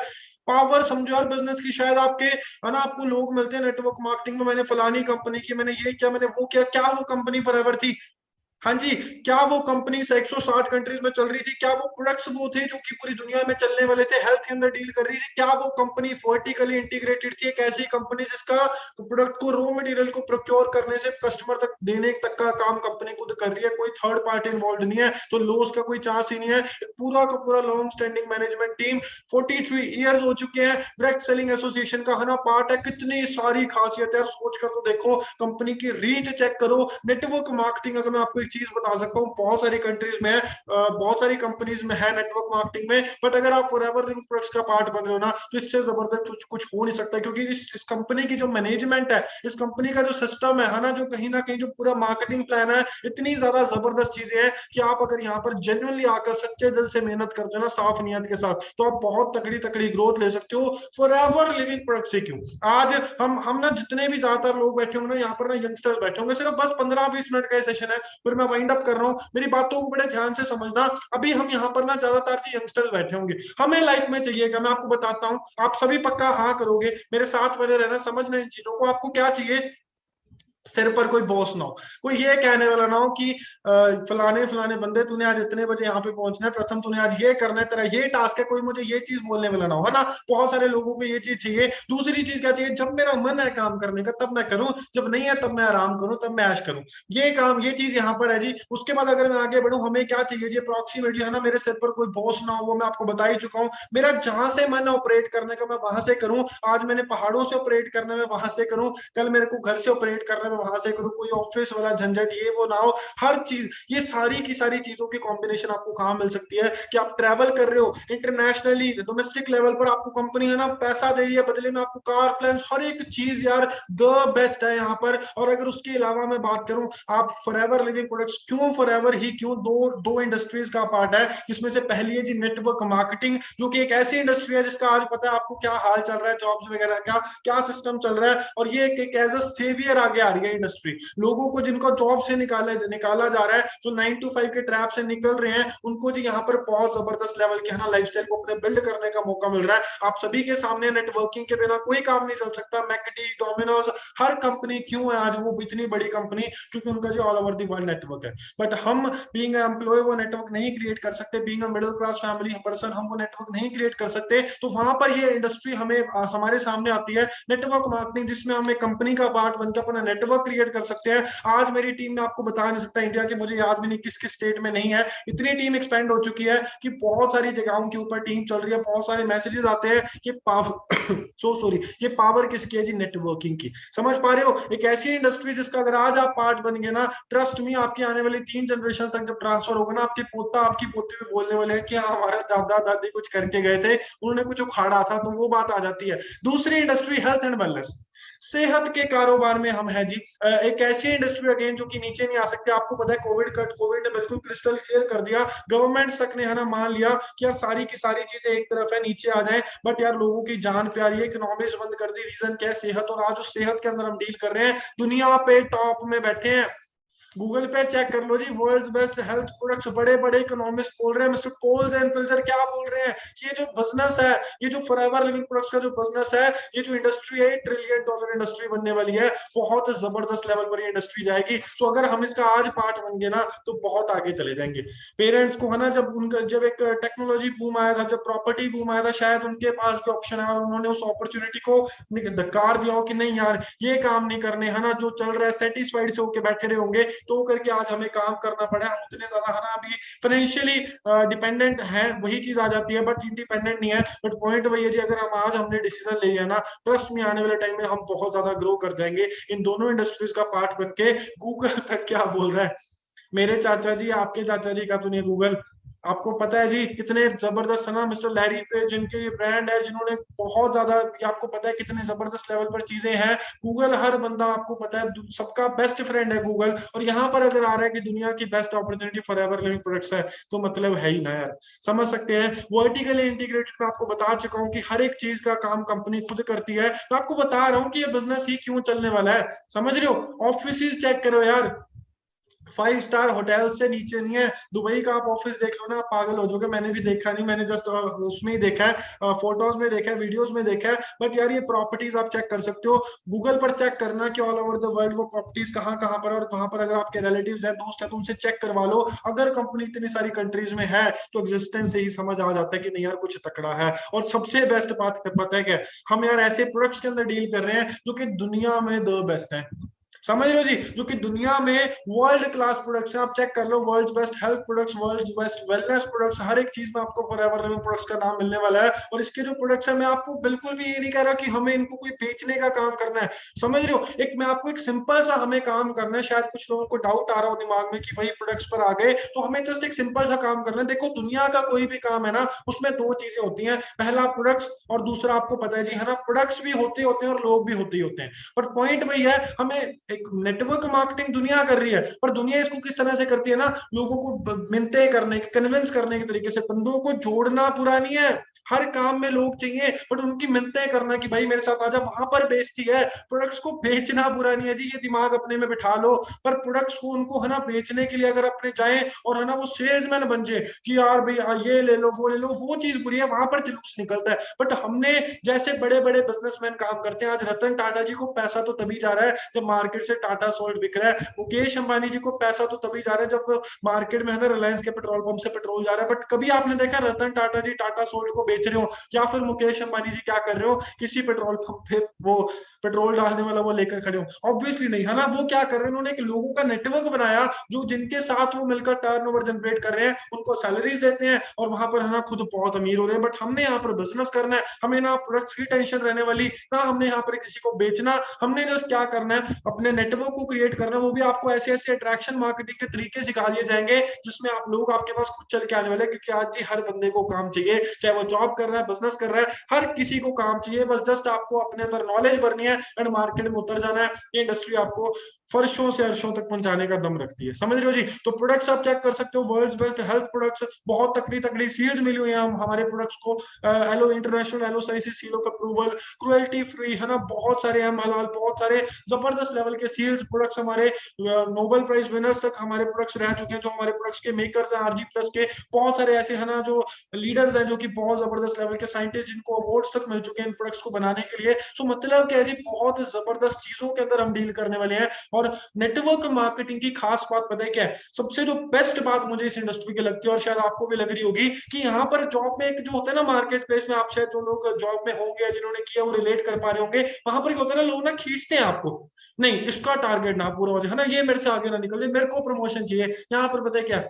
[SPEAKER 1] पावर समझो यार बिजनेस की, शायद आपके है ना, आपको लोग मिलते हैं नेटवर्क मार्केटिंग में, मैंने फलानी कंपनी की, मैंने ये किया, मैंने वो किया, क्या वो कंपनी फॉरएवर थी? हाँ जी। क्या वो कंपनी 160 कंट्रीज में चल रही थी? क्या वो प्रोडक्ट्स वो थे जो कि पूरी दुनिया में चलने वाले थे, हेल्थ के अंदर डील कर रही थी? क्या वो कंपनी वर्टिकली इंटीग्रेटेड थी, एक ऐसी कंपनी जिसका प्रोडक्ट को, रॉ मटेरियल को प्रोक्योर करने से कस्टमर तक देने तक का काम कंपनी खुद कर रही है, कोई थर्ड पार्टी इन्वॉल्व नहीं है, तो लॉस का कोई चांस ही नहीं है। एक पूरा का पूरा long standing management team, 43 years हो चुके हैं, डायरेक्ट सेलिंग एसोसिएशन का है ना पार्ट है, कितनी सारी खासियत है, सोच कर तो देखो, कंपनी की रीच चेक करो, नेटवर्क मार्केटिंग। अगर मैं आपको एक चीज बता सकता हूँ, बहुत सारी कंट्रीज में है, बहुत सारी कंपनीज में है नेटवर्क मार्केटिंग में, बट अगर आप फॉरएवर लिविंग प्रोडक्ट्स का पार्ट बन रहे हो ना, तो इससे जबरदस्त कुछ हो नहीं सकता, क्योंकि इस कंपनी की जो मैनेजमेंट है, इस कंपनी का जो सिस्टम है ना, जो कहीं ना कहीं जो पूरा मार्केटिंग प्लान है, इतनी ज्यादा जबरदस्त चीजें हैं कि आप अगर यहाँ पर जेन्युइनली आकर सच्चे दिल से मेहनत करते हो ना, साफ नियत के साथ, तो आप बहुत तकड़ी तकड़ी ग्रोथ ले सकते हो फॉरएवर लिविंग प्रोडक्ट से। क्यों आज हम ना, जितने भी ज्यादातर लोग बैठे होंगे ना यहाँ पर ना, यंगस्टर्स बैठे होंगे, सिर्फ बस 15-20 मिनट का सेशन है, फिर मैं वाइंड अप कर रहा हूँ, मेरी बातों को बड़े ध्यान से समझना। अभी हम यहाँ पर ना ज्यादातर यंगस्टर्स बैठे होंगे, हमें लाइफ में चाहिए क्या, मैं आपको बताता हूँ, आप सभी पक्का हाँ करोगे, मेरे साथ बने रहना, समझना इन चीजों को। आपको क्या चाहिए? सिर पर कोई बॉस ना हो, कोई ये कहने वाला ना हो कि फलाने फलाने बंदे, तूने आज इतने बजे यहाँ पे पहुंचना है, प्रथम तूने आज ये करना है, तेरा ये टास्क है, कोई मुझे ये चीज बोलने वाला ना हो, है ना। बहुत सारे लोगों को ये चीज चाहिए। दूसरी चीज क्या चाहिए? जब मेरा मन है काम करने का तब मैं करूं, जब नहीं है तब मैं आराम करूं, तब मैं ऐश करूं। ये काम, ये चीज यहाँ पर है जी। उसके बाद अगर मैं आगे बढ़ूं, हमें क्या चाहिए जी? अप्रोक्सीमेटली है ना, मेरे सिर पर कोई बॉस ना हो, वो मैं आपको बता ही चुका हूँ। मेरा जहां से मन ऑपरेट करने का मैं वहां से करूं। आज मैंने पहाड़ों से ऑपरेट करना, मैं वहां से करूं, कल मेरे को घर से ऑपरेट करना, मैं वहां से करूं, कोई ऑफिस वाला झंझट ये वो ना हो। हर चीज, ये सारी की सारी चीजों की कॉम्बिनेशन आपको कहाँ मिल सकती है कि आप ट्रैवल कर रहे हो इंटरनेशनली, डोमेस्टिक लेवल पर, आपको कंपनी है ना पैसा दे रही है, बदले में आपको कार प्लान, हर एक चीज यार द बेस्ट है यहाँ पर। और अगर उसके अलावा मैं बात करूं, आप फॉरएवर लिविंग प्रोडक्ट्स, क्यों फॉरएवर ही क्यों, दो दो इंडस्ट्रीज का पार्ट है, जिसमें से पहली है जी नेटवर्क मार्केटिंग, जो कि एक ऐसी इंडस्ट्री है जिसका आज पता है आपको क्या हाल चल रहा है, जॉब्स वगैरह का क्या सिस्टम चल रहा है। और ये एक एज अ सेवियर आगे आ रही है इंडस्ट्री, लोगों को जिनको जॉब से निकाला जा रहा है, जो 9 to 5 के ट्रैप से निकल रहे हैं, उनको जी यहाँ पर बहुत जबरदस्त लेवल के है ना लाइफस्टाइल को अपने बिल्ड करने का मौका मिल रहा है। आप सभी के सामने नेटवर्किंग के बिना कोई काम नहीं चल सकता। मैकडी, डोमिनोज, हर कंपनी क्यों है आज वो इतनी बड़ी कंपनी? क्योंकि उनका जो all over the world network है। बट हम बीइंग एम्प्लॉय वो नेटवर्क नहीं क्रिएट कर सकते, being a middle class family person हम वो नेटवर्क नहीं क्रिएट कर सकते। तो वहां पर ये इंडस्ट्री हमें हमारे सामने आती है, नेटवर्क मार्केटिंग, जिसमें हम एक कंपनी का पार्ट बनकर अपना नेटवर्क क्रिएट कर सकते हैं। आज मेरी टीम में आपको बता नहीं सकता इंडिया के, मुझे याद भी नहीं किस किस स्टेट में नहीं है, इतनी टीम एक्सपेंड हो चुकी है कि बहुत सारी जगहों के ऊपर टीम चल रही है। बहुत सारे मैसेजेस आते हैं कि पावर सो सॉरी, ये पावर किसकी है जी? नेटवर्किंग की। समझ पा रहे हो? एक ऐसी इंडस्ट्री जिसका अगर आज आप पार्ट बन गए ना, ट्रस्ट मी, आपकी आने वाली 3 जनरेशन तक जब ट्रांसफर होगा ना, आपके पोता आपकी पोती भी बोलने वाले हैं कि हाँ हमारे दादा दादी कुछ करके गए थे, उन्होंने कुछ उखाड़ा था, तो वो बात आ जाती है। दूसरी इंडस्ट्री हेल्थ एंड वेलनेस, सेहत के कारोबार में हम है जी। एक ऐसी इंडस्ट्री अगेन जो कि नीचे नहीं आ सकते। आपको पता है कोविड ने बिल्कुल क्रिस्टल क्लियर कर दिया, गवर्नमेंट तक ने है ना मान लिया कि यार सारी की सारी चीजें एक तरफ है, नीचे आ जाए, बट यार लोगों की जान प्यारी है, इकोनॉमिक्स बंद कर दी। रीजन क्या है? सेहत। और आज उस सेहत के अंदर हम डील कर रहे हैं, दुनिया पे टॉप में बैठे हैं। गूगल पे चेक कर लो जी, वर्ल्ड्स बेस्ट हेल्थ प्रोडक्ट्स, बड़े बड़े इकोनॉमिस्ट बोल रहे हैं, मिस्टर कोल्स एंड पिल्जर क्या बोल रहे हैं कि ये जो बिजनेस है, ये जो फॉरएवर लिविंग प्रोडक्ट्स का जो बिजनेस है, ये जो इंडस्ट्री है, $1 ट्रिलियन इंडस्ट्री बनने वाली है, बहुत जबरदस्त लेवल पर ये इंडस्ट्री जाएगी। तो अगर हम इसका आज पार्ट बन गए ना तो बहुत आगे चले जाएंगे। पेरेंट्स को है ना, जब उनका जब एक टेक्नोलॉजी बूम आया था, जब प्रॉपर्टी बूम आया था, शायद उनके पास भी ऑप्शन है और उन्होंने उस अपॉर्चुनिटी को धक्कार दिया हो कि नहीं यार ये काम नहीं करने, है ना, जो चल रहा है सेटिस्फाइड से होके बैठे रहे होंगे, तो करके आज हमें काम करना पड़ा। हम उतने ज्यादा है ना अभी फाइनेंशियली डिपेंडेंट है, वही चीज आ जाती है, बट इंडिपेंडेंट नहीं है। बट पॉइंट वही है जी, अगर हम आज हमने डिसीजन ले लिया ना, ट्रस्ट में आने वाले टाइम में हम बहुत ज्यादा ग्रो कर जाएंगे इन दोनों इंडस्ट्रीज का पार्ट बन के। गूगल तक क्या बोल रहा है, मेरे चाचा जी आपके चाचा जी का तो नहीं गूगल, आपको पता है जी कितने जबरदस्त है ना मिस्टर लैरी पेज, जिनके ये ब्रांड है, जिन्होंने बहुत ज्यादा, आपको पता है कितने जबरदस्त लेवल पर चीजें हैं। गूगल हर बंदा आपको पता है सबका बेस्ट फ्रेंड है गूगल, और यहाँ पर अगर आ रहा है कि दुनिया की best opportunity for ever living products है, तो मतलब है ही ना यार, समझ सकते हैं। वर्टिकली इंटीग्रेटेड में आपको बता चुका हूँ कि हर एक चीज का काम कंपनी खुद करती है, तो आपको बता रहा हूँ कि ये बिजनेस ही क्यों चलने वाला है, समझ रहे हो। ऑफिस चेक करो यार, 5 स्टार होटल से नीचे नहीं है। दुबई का आप ऑफिस देख लो ना, आप पागल हो जाओगे। मैंने भी देखा नहीं, मैंने जस्ट उसमें ही देखा है, फोटोज में देखा है, वीडियोस में देखा है। बट यार ये प्रॉपर्टीज आप चेक कर सकते हो, गूगल पर चेक करना कि ऑल ओवर द वर्ल्ड वो प्रॉपर्टीज कहाँ कहाँ पर, और वहां पर अगर आपके रिलेटिव्स हैं, दोस्त हैं, तो उनसे चेक करवा लो। अगर कंपनी इतनी सारी कंट्रीज में है तो एग्जिस्टेंस से ही समझ आ जाता है कि नहीं यार कुछ तकड़ा है। और सबसे बेस्ट बात पता है क्या, हम यार ऐसे प्रोडक्ट्स के अंदर डील कर रहे हैं जो कि दुनिया में द बेस्ट है, समझ रहे हो जी, जो कि दुनिया में वर्ल्ड क्लास प्रोडक्ट्स हैं। आप चेक कर लो, world best health products, world best wellness products, हर एक चीज में आपको फॉरएवर लिविंग प्रोडक्ट्स का नाम मिलने वाला है। और इसके जो प्रोडक्ट्स है, मैं आपको बिल्कुल भी ये नहीं कह रहा कि हमें इनको कोई बेचने का काम करना है, समझ रहे हो। एक मैं आपको एक सिंपल सा हमें काम करना है, शायद कुछ लोगों को डाउट आ रहा हो दिमाग में कि वही प्रोडक्ट्स पर आ गए, तो हमें जस्ट एक सिंपल सा काम करना है। देखो दुनिया का कोई भी काम है ना, उसमें दो चीजें होती हैं, पहला प्रोडक्ट्स और दूसरा आपको पता है जी, है ना, प्रोडक्ट्स भी होते होते हैं और लोग भी होते ही होते हैं। बट पॉइंट वही है, हमें एक नेटवर्क मार्केटिंग दुनिया कर रही है, पर दुनिया इसको किस तरह से करती है ना, लोगों को मिन्नतें करने, कन्विंस करने के तरीके से, बंदों को जोड़ना पूरा नहीं है। हर काम में लोग चाहिए, बट उनकी मिन्नतें करना कि भाई मेरे साथ आजा, वहां पर बेचती है। प्रोडक्ट्स को बेचना बुरा नहीं है जी, ये दिमाग अपने में बिठा लो। पर प्रोडक्ट्स को उनको है ना बेचने के लिए अगर अपने जाए और है ना वो सेल्समैन बन जाए कि यार भाई ये ले लो वो ले लो, वो चीज बुरी है, वहां पर जुलूस निकलता है। बट हमने जैसे बड़े बड़े बिजनेसमैन काम करते हैं, आज रतन टाटा जी को पैसा तो तभी जा रहा है जब मार्केट से टाटा सोल्ट बिक रहा है, मुकेश अंबानी जी को पैसा तो तभी जा रहा है जब मार्केट में है ना रिलायंस के पेट्रोल पंप से पेट्रोल जा रहा है। बट कभी आपने देखा रतन टाटा जी टाटा सोल्ट को बेच रहे हो, या फिर मुकेश अंबानी जी क्या कर रहे हो, किसी पेट्रोल पंप पे वो पेट्रोल डालने वाला वो लेकर खड़े हो? ऑब्वियसली नहीं, है ना। वो क्या कर रहे हैं, उन्होंने एक लोगों का नेटवर्क बनाया, जो जिनके साथ वो मिलकर टर्नओवर जनरेट कर रहे हैं, उनको सैलरीज देते हैं और वहां पर है ना खुद बहुत अमीर हो रहे हैं। बट हमने यहाँ पर बिजनेस करना है, हमें ना प्रोडक्ट्स की टेंशन रहने वाली, ना हमने यहाँ पर किसी को बेचना। हमने जस्ट क्या करना है, अपने नेटवर्क को क्रिएट करना है। वो भी आपको ऐसे ऐसे अट्रैक्शन मार्केटिंग के तरीके सिखा दिए जाएंगे जिसमें आप लोग आपके पास खुद चल के आने वाले, क्योंकि आज जी हर बंदे को काम चाहिए, चाहे वो जॉब कर रहा है, बिजनेस कर रहा है, हर किसी को काम चाहिए। बस जस्ट आपको अपने अंदर नॉलेज भरनी है एंड मार्केट में उतर जाना है। ये इंडस्ट्री आपको फर्शों से अर्शों तक पहुंचाने का दम रखती है, समझ रहे हो जी। तो प्रोडक्ट्स आप चेक कर सकते हो, वर्ल्ड्स बेस्ट हेल्थ प्रोडक्ट्स, बहुत तकड़ी तकड़ी सील्स मिली हुई हैं हमारे प्रोडक्ट्स को, aloe international aloe science seal of approval, cruelty free, है ना, बहुत सारे हम हलाल, बहुत सारे जबरदस्त लेवल के सील्स प्रोडक्ट्स, हमारे नोबेल प्राइज विनर्स तक हमारे प्रोडक्ट्स रह चुके हैं, जो हमारे प्रोडक्ट्स के मेकर्स हैं, आरजी प्लस के बहुत सारे ऐसे है ना जो लीडर्स हैं, जो कि बहुत जबरदस्त लेवल के साइंटिस्ट, जिनको अवार्ड्स तक मिल चुके हैं इन प्रोडक्ट्स को बनाने के लिए। सो मतलब क्या है जी, बहुत जबरदस्त चीजों के अंदर हम डील करने वाले हैं। और नेटवर्क मार्केटिंग की खास बात पता है क्या है, सबसे जो बेस्ट बात मुझे इस इंडस्ट्री की लगती है, और शायद आपको भी लग रही होगी, कि यहाँ पर जॉब में एक जो होता है ना मार्केट प्लेस में, आप शायद जो लोग जॉब में होंगे, जिन्होंने किया वो रिलेट कर पा रहे होंगे, वहां पर होता है ना, लोग ना खींचते हैं आपको, नहीं इसका टारगेट ना पूरा हो जाए, है ना, ये मेरे से आगे ना निकल जाए, मेरे को प्रमोशन चाहिए। यहाँ पर पता है क्या,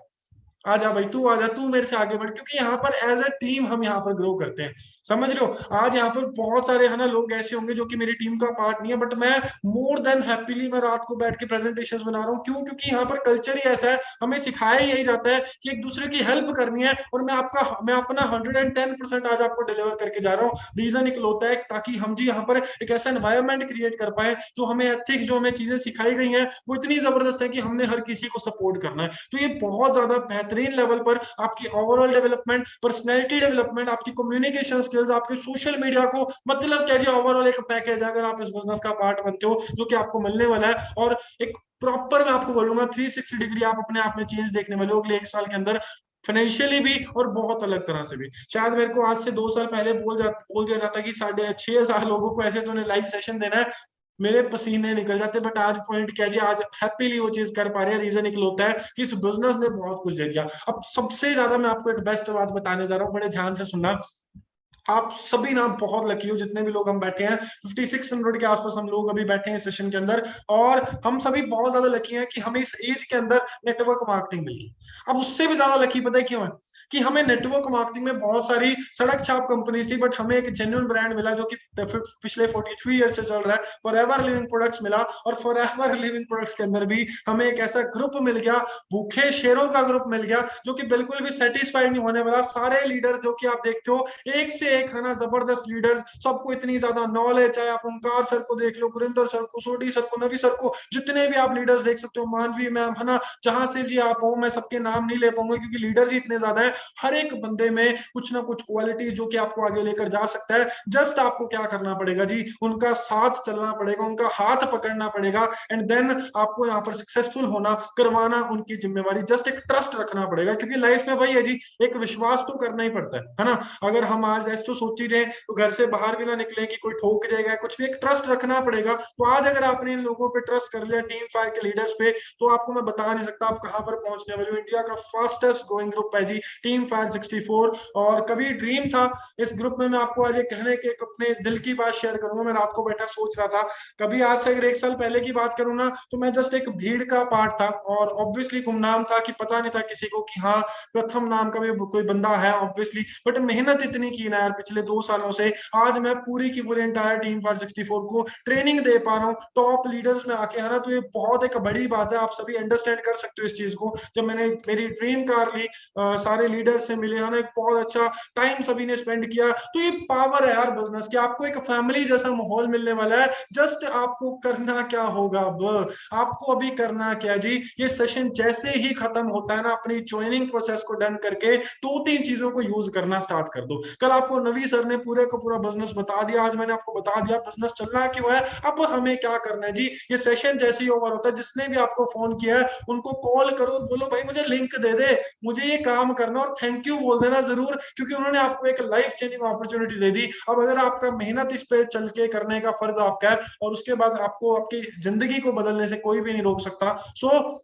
[SPEAKER 1] आजा भाई तू आजा, तू मेरे से आगे बढ़, क्योंकि यहाँ पर एज अ टीम हम यहाँ पर ग्रो करते हैं, समझ रहे हो। आज यहाँ पर बहुत सारे है ना लोग ऐसे होंगे जो कि मेरी टीम का पार्ट नहीं है, बट मैं मोर देन हैप्पीली मैं रात को बैठ के प्रेजेंटेशंस बना रहा हूँ। क्यों? क्योंकि यहाँ पर कल्चर ही ऐसा है, हमें सिखाया ही यही जाता है कि एक दूसरे की हेल्प करनी है, और मैं अपना 110% आज आपको डिलीवर करके जा रहा हूँ। रीजन निकलता है ताकि हम जी यहाँ पर एक ऐसा एनवायरमेंट क्रिएट कर पाए, जो हमें एथिक्स, जो हमें चीजें सिखाई गई हैं, वो इतनी जबरदस्त है कि हमने हर किसी को सपोर्ट करना है। तो ये बहुत ज्यादा बेहतरीन लेवल पर आपकी ओवरऑल डेवलपमेंट, पर्सनैलिटी डेवलपमेंट, आपकी कम्युनिकेशन स्किल्स, आपके सोशल मीडिया को, मतलब क्या जी ओवरऑल एक पैकेज अगर आप इस बिजनेस का पार्ट बनते हो जो कि आपको मिलने वाला है। और एक प्रॉपर मैं आपको बोलूंगा 360 डिग्री आप अपने आप में चेंज देखने वाले हो अगले 1 साल के अंदर, फाइनेंशियली भी और बहुत अलग तरह से भी। शायद मेरे को आज से 2 साल पहले बोल दिया जाता कि 6.5 हजार लोगों को ऐसे तो लाइव सेशन देना है, मेरे पसीने निकल जाते। बट आज पॉइंट क्या जी, आज हैप्पीली वो चीज कर पा रहे हैं। रीजन निकलता है कि इस बिजनेस ने बहुत कुछ दे दिया। अब सबसे ज्यादा मैं आपको एक बेस्ट बात बताने जा रहा हूँ, बड़े ध्यान से सुनना। आप सभी ना बहुत लकी हो, जितने भी लोग हम बैठे हैं 5600 के आसपास हम लोग अभी बैठे हैं सेशन के अंदर। और हम सभी बहुत ज्यादा लकी हैं कि हमें इस एज के अंदर नेटवर्क मार्केटिंग मिली। अब उससे भी ज्यादा लकी पता है क्यों है? कि हमें नेटवर्क मार्केटिंग में बहुत सारी सड़क छाप कंपनीज थी, बट हमें एक जेन्युइन ब्रांड मिला जो कि पिछले 43 ईयर से चल रहा है। फॉर एवर लिविंग प्रोडक्ट्स मिला, और फॉर एवर लिविंग प्रोडक्ट्स के अंदर भी हमें एक ऐसा ग्रुप मिल गया, भूखे शेरों का ग्रुप मिल गया, जो कि बिल्कुल भी सेटिस्फाइड नहीं होने वाला। सारे लीडर जो कि आप देखते हो एक से एक है ना जबरदस्त लीडर्स, सबको इतनी ज्यादा नॉलेज, चाहे आप ओंकार सर को देख लो, गुरिंदर सर को, सोडी सर को, नवी सर को, जितने भी आप लीडर्स देख सकते हो, मानवी मैम है ना, जहां से भी आप हो, मैं सबके नाम नहीं ले पाऊंगा क्योंकि लीडर्स ही इतने ज्यादा है। हर एक बंदे में कुछ ना कुछ क्वालिटी जो कि आपको आगे लेकर जा सकता है। जस्ट आपको क्या करना पड़ेगा जी, उनका साथ चलना पड़ेगा, उनका हाथ पकड़ना पड़ेगा, एंड देन आपको यहाँ पर सक्सेसफुल होना, करवाना उनकी जिम्मेवारी। जस्ट एक ट्रस्ट रखना पड़ेगा, क्योंकि लाइफ में वही है जी, एक विश्वास तो करना ही पड़ता है ना। अगर हम आज ऐसे तो सोच ही रहे तो घर से बाहर भी ना निकले कि कोई ठोक जाएगा, कुछ भी, एक ट्रस्ट रखना पड़ेगा। तो आज अगर आपने इन लोगों पे ट्रस्ट कर लिया, टीम फायर के लीडर्स पे, तो आपको मैं बता नहीं सकता आप कहां पर पहुंचने वाले हो। इंडिया का फास्टेस्ट ग्रोइंग ग्रुप है जी टीम फायर 64। और कभी ड्रीम था इस ग्रुप में, मैं आपको आज एक कहने के अपने दिल की बात शेयर करूंगा। मैं रात को बैठा सोच रहा था, कभी आज से अगर 1 साल पहले की बात करूँ ना, तो मैं जस्ट एक भीड़ का पार्ट था, और ऑब्वियसली गुमनाम था कि पता नहीं था किसी को कि हाँ प्रथम नाम का भी कोई बंदा है ऑब्वियसली। बट मेहनत इतनी की ना यार पिछले 2 सालों से, आज मैं पूरी की पूरी एंटायर टीम फायर 64 को ट्रेनिंग दे पा रहा हूँ टॉप लीडर्स में आके, है ना। तो ये बहुत एक बड़ी बात है, आप सभी अंडरस्टैंड कर सकते हो इस चीज को। जब मैंने मेरी ड्रीम कार ली, सारे लीडर से मिले, है ना, एक बहुत अच्छा टाइम सभी ने स्पेंड किया। तो ये पावर है यार बिजनेस की, आपको एक फैमिली जैसा माहौल मिलने वाला है। जस्ट आपको करना क्या होगा, अब आपको अभी करना क्या जी, ये सेशन जैसे ही खत्म होता है ना, अपनी ज्वाइनिंग प्रोसेस को डन करके 2-3 चीजों को यूज करना स्टार्ट कर दो। कल आपको नवी सर ने पूरे का पूरा बिजनेस बता दिया, आज मैंने आपको बता दिया बिजनेस चलना क्यों है। अब हमें क्या करना है जी, ये सेशन जैसे ही ओवर होता है, जिसने भी आपको फोन किया है उनको कॉल करो, बोलो भाई मुझे लिंक दे दे, मुझे ये काम करना, और थैंक यू बोल देना जरूर, क्योंकि उन्होंने आपको एक लाइफ चेंजिंग अपॉर्चुनिटी दे दी। अब अगर आपका मेहनत इस पे चल के करने का फर्ज आपका है, और उसके बाद आपको आपकी जिंदगी को बदलने से कोई भी नहीं रोक सकता। सो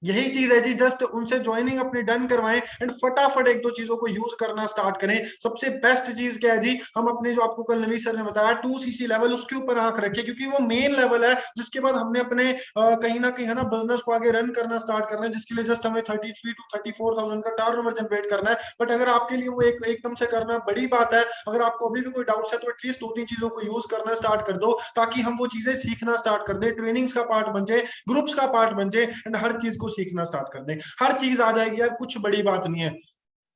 [SPEAKER 1] यही चीज है जी, जस्ट उनसे ज्वाइनिंग अपनी डन करवाएं, एंड फटाफट 1-2 चीजों को यूज करना स्टार्ट करें। सबसे बेस्ट चीज क्या है जी, हम अपने जो आपको कल नवी सर ने बताया 2cc लेवल, उसके ऊपर आंख रखें, क्योंकि वो मेन लेवल है जिसके बाद हमने अपने कहीं ना कहीं है ना बिजनेस को आगे रन करना स्टार्ट करना है, जिसके लिए जस्ट हमें 33,000 to 34,000 का टर्नओवर जनरेट करना है। बट अगर आपके लिए वो एकदम से करना बड़ी बात है, अगर आपको अभी भी कोई डाउट है, तो एटलीस्ट 2-3 चीजों को यूज करना स्टार्ट कर दो, ताकि हम वो चीजें सीखना स्टार्ट कर दे, ट्रेनिंग्स का पार्ट बन जाए, ग्रुप्स का पार्ट बन जाए, एंड हर चीज को सीखना स्टार्ट कर दें। हर चीज आ जाएगी यार, कुछ बड़ी बात नहीं है,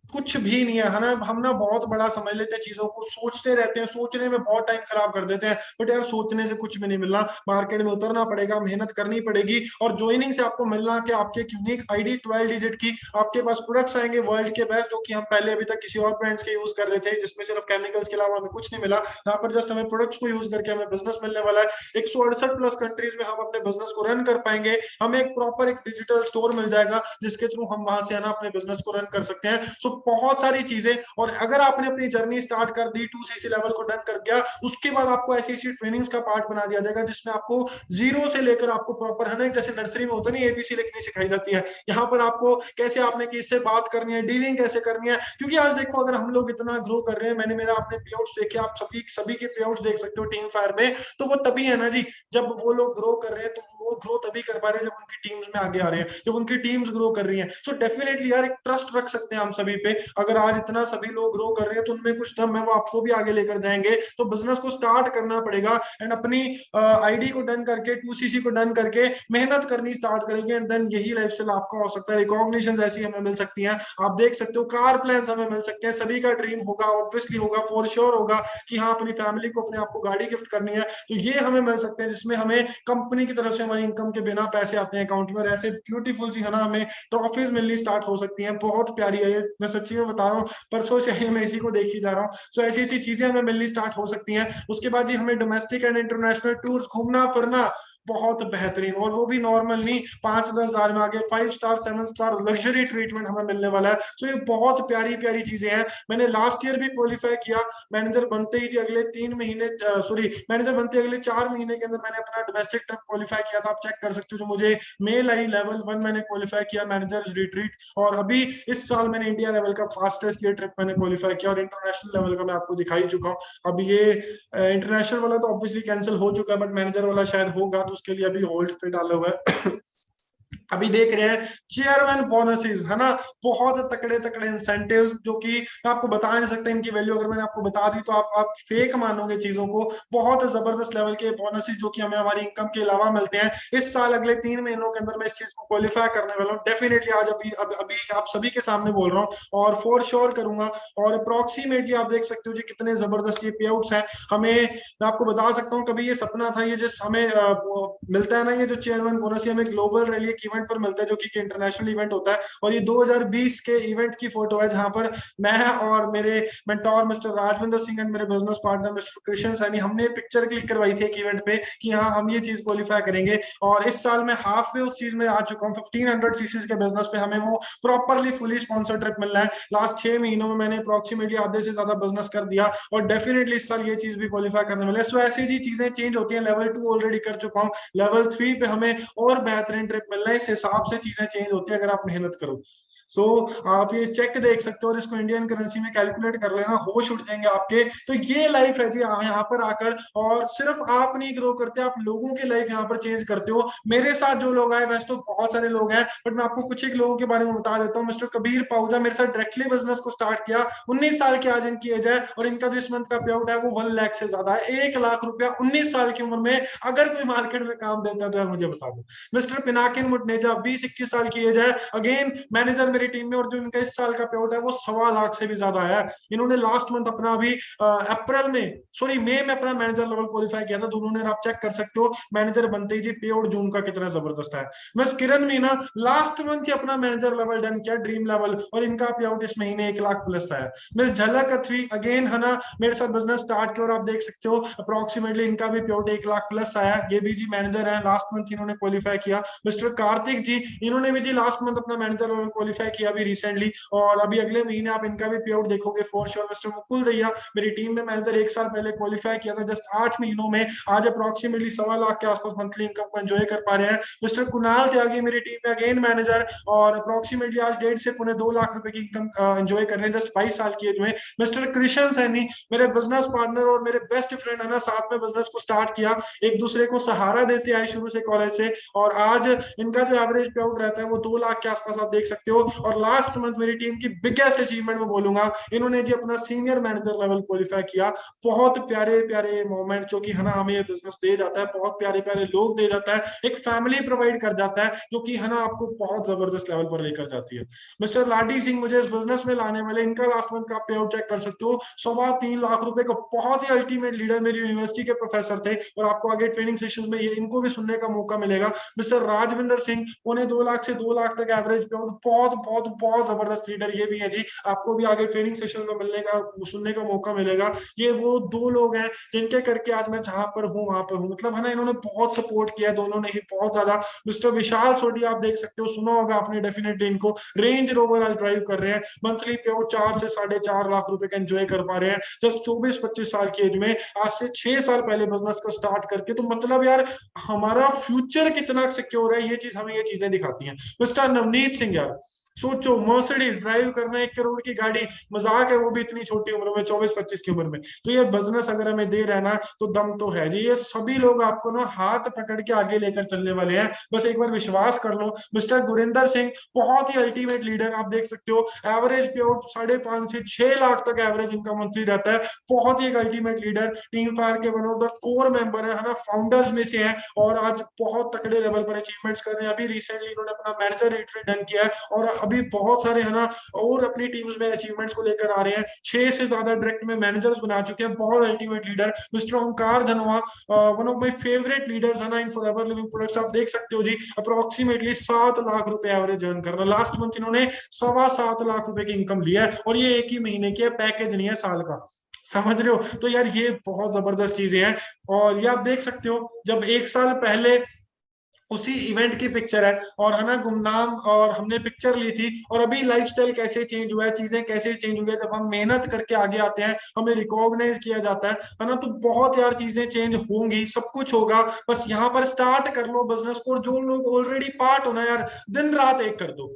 [SPEAKER 1] कुछ भी नहीं है ना। हम ना बहुत बड़ा समझ लेते हैं चीजों को, सोचते रहते हैं, सोचने में बहुत टाइम खराब कर देते हैं। बट यार सोचने से कुछ भी नहीं मिलना, मार्केट में उतरना पड़ेगा, मेहनत करनी पड़ेगी, और ज्वाइनिंग से आपको मिलना कि आपके एक यूनिक आईडी 12 डिजिट की, आपके पास प्रोडक्ट्स आएंगे वर्ल्ड के बेस्ट, जो कि हम पहले अभी तक किसी और ब्रांड्स के यूज कर रहे थे, जिसमें सिर्फ केमिकल्स के अलावा हमें कुछ नहीं मिला। यहाँ पर जस्ट हमें प्रोडक्ट्स को यूज करके हमें बिजनेस मिलने वाला है। 168 प्लस कंट्रीज में हम अपने बिजनेस को रन कर पाएंगे। हमें एक प्रॉपर एक डिजिटल स्टोर मिल जाएगा, जिसके थ्रू हम वहां से है ना अपने बिजनेस को रन कर सकते हैं। सो बहुत सारी चीजें। और अगर आपने अपनी जर्नी स्टार्ट कर दी, 2cc लेवल को डन कर दिया, उसके बाद आपको ऐसी ऐसी ट्रेनिंग्स का पार्ट बना दिया जाएगा, जिसमें आपको जीरो से लेकर आपको प्रॉपर है ना, जैसे नर्सरी में होता नहीं एबीसी लिखनी सिखाई जाती है, यहाँ पर आपको कैसे आपने किससे बात करनी है, डीलिंग कैसे करनी है। क्योंकि आज देखो अगर हम लोग इतना ग्रो कर रहे हैं, मैंने मेरा अपने पे आउट्स देखे, आप सभी के पे आउट्स देख सकते हो टीम फायर में, तो वो तभी है ना जी, जब वो लोग ग्रो कर रहे हैं, तो वो ग्रो तभी कर पा रहे हैं जब उनकी टीम्स में आगे आ रहे हैं, जब उनकी टीम्स ग्रो कर रही हैं। सो डेफिनेटली यार एक ट्रस्ट रख सकते हैं हम सभी पे। अगर आज इतना सभी लोग ग्रो कर रहे हैं, तो उनमें कुछ दम है, वो आपको भी आगे लेकर जाएंगे। तो बिजनेस को स्टार्ट करना पड़ेगा, एंड अपनी आईडी को डन करके, 2cc को डन करके मेहनत करनी स्टार्ट करेंगे, एंड देन यही लाइफस्टाइल आपका हो सकता है। रिकॉग्निशन ऐसी हमें मिल सकती है, आप देख सकते हो, कार प्लान हमें मिल सकते हैं। सभी का ड्रीम होगा, ऑब्वियसली होगा, फॉर श्योर होगा कि हाँ अपनी फैमिली को, अपने आप को गाड़ी गिफ्ट करनी है, तो ये हमें मिल सकते हैं, जिसमें हमें कंपनी की तरफ से हमारी इनकम के बिना पैसे आते हैं अकाउंट में, ऐसे ब्यूटीफुल सी है ना हमें ट्रॉफीज मिलनी स्टार्ट हो सकती हैं। बहुत प्यारी है ये, मैं सच्ची में बता रहा हूँ, परसों से ही मैं इसी को देख ही जा रहा हूँ। सो ऐसी ऐसी चीजें हमें मिलनी स्टार्ट हो सकती हैं। उसके बाद जी हमें डोमेस्टिक एंड इंटरनेशनल टूर्स, घूमना फिरना बहुत बेहतरीन, और वो भी नॉर्मल नहीं, 5-10 हजार में आगे 5 स्टार 7 स्टार लग्जरी ट्रीटमेंट हमें मिलने वाला है। सो ये बहुत प्यारी प्यारी चीजें हैं। मैंने लास्ट ईयर भी क्वालिफाई किया, मैनेजर बनते ही जी अगले 3 महीने, सॉरी मैनेजर बनते अगले 4 महीने के अंदर मैंने अपना डोमेस्टिक ट्रिप क्वालिफाई किया था। आप चेक कर सकते हो, जो मुझे मेल आई लेवल 1 मैंने क्वालिफाई किया मैनेजर्स रिट्रीट। और अभी इस साल मैंने इंडिया लेवल का फास्टेस्ट ये ट्रिप मैंने क्वालिफाई किया, और इंटरनेशनल लेवल का मैं आपको दिखा ही चुका हूँ। अब ये इंटरनेशनल वाला तो ऑब्वियसली कैंसिल हो चुका है, बट मैनेजर वाला शायद होगा, तो उसके लिए अभी होल्ड पे डाला हुआ है। अभी देख रहे हैं चेयरमैन बोनसेस, है ना, बहुत तकड़े तकड़े इंसेंटिव्स, जो कि मैं आपको बता नहीं सकता इनकी वैल्यू, अगर मैंने आपको बता दी तो आप फेक मानोगे चीजों को। बहुत जबरदस्त लेवल के बोनसेस जो कि हमें हमारी इनकम के अलावा मिलते हैं इस साल, अगले 3 महीनों के अंदर मैं इस चीज को क्वालिफाई करने वाला हूँ डेफिनेटली। आज अभी आप सभी के सामने बोल रहा हूँ और फॉर श्योर करूंगा। और अप्रोक्सीमेटली आप देख सकते हो जी कितने जबरदस्त ये पे आउट्स हैं हमें। मैं आपको बता सकता हूँ, कभी ये सपना था, ये जिस हमें वो मिलता है ना, ये जो चेयरमैन बोनस, ये हमें ग्लोबल रैली एक इवेंट पर मिलता है, जो कि इंटरनेशनल इवेंट होता है। और ये 2020 के इवेंट की फोटो है, जहां पर मैं और मेरे mentor mister Rajwinder Singh and मेरे business partner mister Krishan Saini, हमने पिक्चर क्लिक करवाई थी एक इवेंट पे कि हाँ हम ये चीज क्वालिफाई करेंगे। और इस साल मैं हाफ वे उस चीज में आ चुका हूँ। 1500 सीसीज के बिजनेस पे हमें वो प्रॉपरली फुली स्पॉन्सर ट्रिप मिलना है। लास्ट 6 महीनों में मैंने अप्रोक्सीमेटली आधे से ज्यादा बिजनेस कर दिया, और डेफिनेटली इस साल ये चीज भी क्वालिफाई करने वाले। सो ऐसी जी चीजें चेंज होती है। लेवल 2 ऑलरेडी कर चुका हूँ, लेवल 3 पे हमें और बेहतरीन ट्रिप मिलना है। इस हिसाब से चीजें चेंज होती है अगर आप मेहनत करो। सो आप ये चेक देख सकते हो और इसको इंडियन करेंसी में कैलकुलेट कर लेना, होश उड़ जाएंगे आपके। तो ये लाइफ है जी यहाँ पर आकर, और सिर्फ आप नहीं ग्रो करते, आप लोगों की लाइफ यहाँ पर चेंज करते हो। मेरे साथ जो लोग आए, वैसे तो बहुत सारे लोग हैं, बट मैं आपको कुछ एक लोगों के बारे में बता देता हूँ। मिस्टर कबीर पाहुजा मेरे साथ डायरेक्टली बिजनेस को स्टार्ट किया, 19 साल की आज इनकी एज है, और इनका जो इस मंथ का पे आउट है वो 1 लाख से ज्यादा है। 1 लाख रुपया 19 साल की उम्र में अगर कोई मार्केट में काम देता है तो यार मुझे बता दो। मिस्टर पिनाकिन मुटनेजा 20-21 साल की एज है, अगेन मैनेजर मेरी टीम में, और जो इनका इस साल का पे आउट है वो 1.25 लाख से भी ज्यादा है। इन्होंने लास्ट मंथ अपना अभी अप्रैल में, सॉरी मई में अपना मैनेजर लेवल क्वालिफाई किया था। तो उन्होंने, आप चेक कर सकते हो मैनेजर बनते ही जी पे आउट जून का कितना जबरदस्त है। मिस किरण मीना लास्ट मंथ ही अपना मैनेजर लेवल डन किया, ड्रीम लेवल, और इनका पे आउट इस महीने 1 लाख प्लस है। मिस झलक अथवी अगेन है ना, मेरे साथ बिजनेस स्टार्ट किया, और आप देख सकते हो अप्रोक्सीमेटली इनका भी पे आउट 1 लाख प्लस आया। ये भी जी मैनेजर है, लास्ट मंथ इन्होंने क्वालिफाई किया। मिस्टर कार्तिक जी, इन्होंने भी जी लास्ट मंथ अपना मैनेजर लेवल क्वालिफाई किया अभी रिसेंटली, और अभी अगले महीने आप इनका भी पे आउट देखोगे फॉर श्योर। मिस्टर मुकुल दैया मेरी टीम में मैनेजर 1 साल पहले क्वालिफाई किया था, जस्ट 8 महीनों में आज अप्रोक्सीमेटली 1.25 लाख के आसपास मंथली इनकम को एंजॉय कर पा रहे हैं। मिस्टर कुणाल त्यागी मेरी टीम में अगेन मैनेजर, और अप्रोक्सीमेटली आज 1.5 से 2 लाख रुपए की इनकम एंजॉय कर रहे हैं जस्ट 22 साल की एज में। मिस्टर कृष्ण सैनी मेरे बिजनेस पार्टनर और मेरे बेस्ट फ्रेंड है ना, साथ में बिजनेस को स्टार्ट किया, एक दूसरे को सहारा देते आए शुरू से कॉलेज से, और आज इनका जो एवरेज पे आउट रहता है वो 2 लाख के आसपास आप देख सकते हो। और लास्ट मंथ मेरी टीम की बिगेस्ट अचीवमेंट में बोलूंगा, इन्होंने जी अपना सीनियर मैनेजर लेवल क्वालिफाई किया। बहुत प्यारे प्यारे मोमेंट जो कि है ना हमें ये बिजनेस दे जाता है, बहुत प्यारे प्यारे लोग दे जाता है, एक फैमिली प्रोवाइड कर जाता है, जो कि है ना आपको बहुत जबरदस्त लेवल पर लेकर जाती है। मिस्टर लाडी सिंह मुझे इस बिजनेस में लाने वाले, इनका लास्ट मंथ का पे आउट चेक कर सकते हो, 3.25 लाख रुपए का। बहुत ही अल्टीमेट लीडर, मेरी यूनिवर्सिटी के प्रोफेसर थे, और आपको आगे ट्रेनिंग सेशन में ये इनको भी सुनने का मौका मिलेगा। मिस्टर राजविंदर सिंह 2.25 से 2 लाख तक एवरेज पे आउट, बहुत बहुत बहुत जबरदस्त लीडर ये भी है जी, आपको भी आगे ट्रेनिंग सेशन में मिलने का, सुनने का मौका मिलेगा। ये वो 2 लोग हैं जिनके करके आज मैं जहां पर हूँ वहां पर हूँ, मतलब है ना, इन्होंने बहुत सपोर्ट किया, दोनों ने ही बहुत ज्यादा। मिस्टर विशाल सोडी आप देख सकते हो, सुना होगा आपने डेफिनेटली इनको, रेंज रोवर आज ड्राइव कर रहे हैं, मंथली पे आउट 4 से 4.5 लाख रुपए का एंजॉय कर पा रहे हैं जस्ट 24-25 साल की एज में, आज से 6 साल पहले बिजनेस को स्टार्ट करके। तो मतलब यार हमारा फ्यूचर कितना सिक्योर है, ये चीज हमें ये चीजें दिखाती हैं। मिस्टर नवनीत सिंह यार, सोचो मर्सिडीज ड्राइव करना, 1 करोड़ की गाड़ी, मजाक है, वो भी इतनी छोटी उम्र में, 24-25 की उम्र में। तो ये बिजनेस अगर हमें दे रहा है ना, तो दम तो है जी। ये सभी लोग आपको ना हाथ पकड़ के आगे लेकर चलने वाले हैं, बस एक बार विश्वास कर लो। मिस्टर गुरिंदर सिंह बहुत ही अल्टीमेट लीडर, आप देख सकते हो एवरेज पे आउट 5.5 से 6 लाख तक एवरेज इनका मंथली रहता है। बहुत ही एक अल्टीमेट लीडर, टीम फायर के one of the core member है ना, फाउंडर्स में से है, और आज बहुत तकड़े लेवल पर अचीवमेंट्स कर रहे हैं। अभी रिसेंटली इन्होंने अपना मैनेजर रिट्रीट डन किया है, और अभी बहुत सारे है ना और अपनी टीम्स में अचीवमेंट्स को लेकर आ रहे हैं। 6 से ज्यादा डायरेक्ट में मैनेजर्स बना चुके हैं, बहुत ultimate leader mister Onkar Dhanoa, one of my favourite leaders है ना इन फॉरएवर लिविंग प्रोडक्ट्स। आप देख सकते हो जी अप्रोक्सीमेटली 7 लाख रुपए एवरेज अर्न कर रहा है। लास्ट मंथ इन्होंने 7.25 लाख रुपए की इनकम लिया है, और ये एक ही महीने की है, पैकेज नहीं है साल का, समझ रहे हो? तो यार ये बहुत जबरदस्त चीजें हैं। और ये आप देख सकते हो जब एक साल पहले उसी इवेंट की पिक्चर है, और है ना गुमनाम, और हमने पिक्चर ली थी, और अभी लाइफस्टाइल कैसे चेंज हुआ है, चीजें कैसे चेंज हुई है, जब हम मेहनत करके आगे आते हैं हमें रिकॉग्नाइज किया जाता है ना, तो बहुत यार चीजें चेंज होंगी, सब कुछ होगा। बस यहाँ पर स्टार्ट कर लो बिजनेस को, और जो लोग ऑलरेडी पार्ट होना यार दिन रात एक कर दो।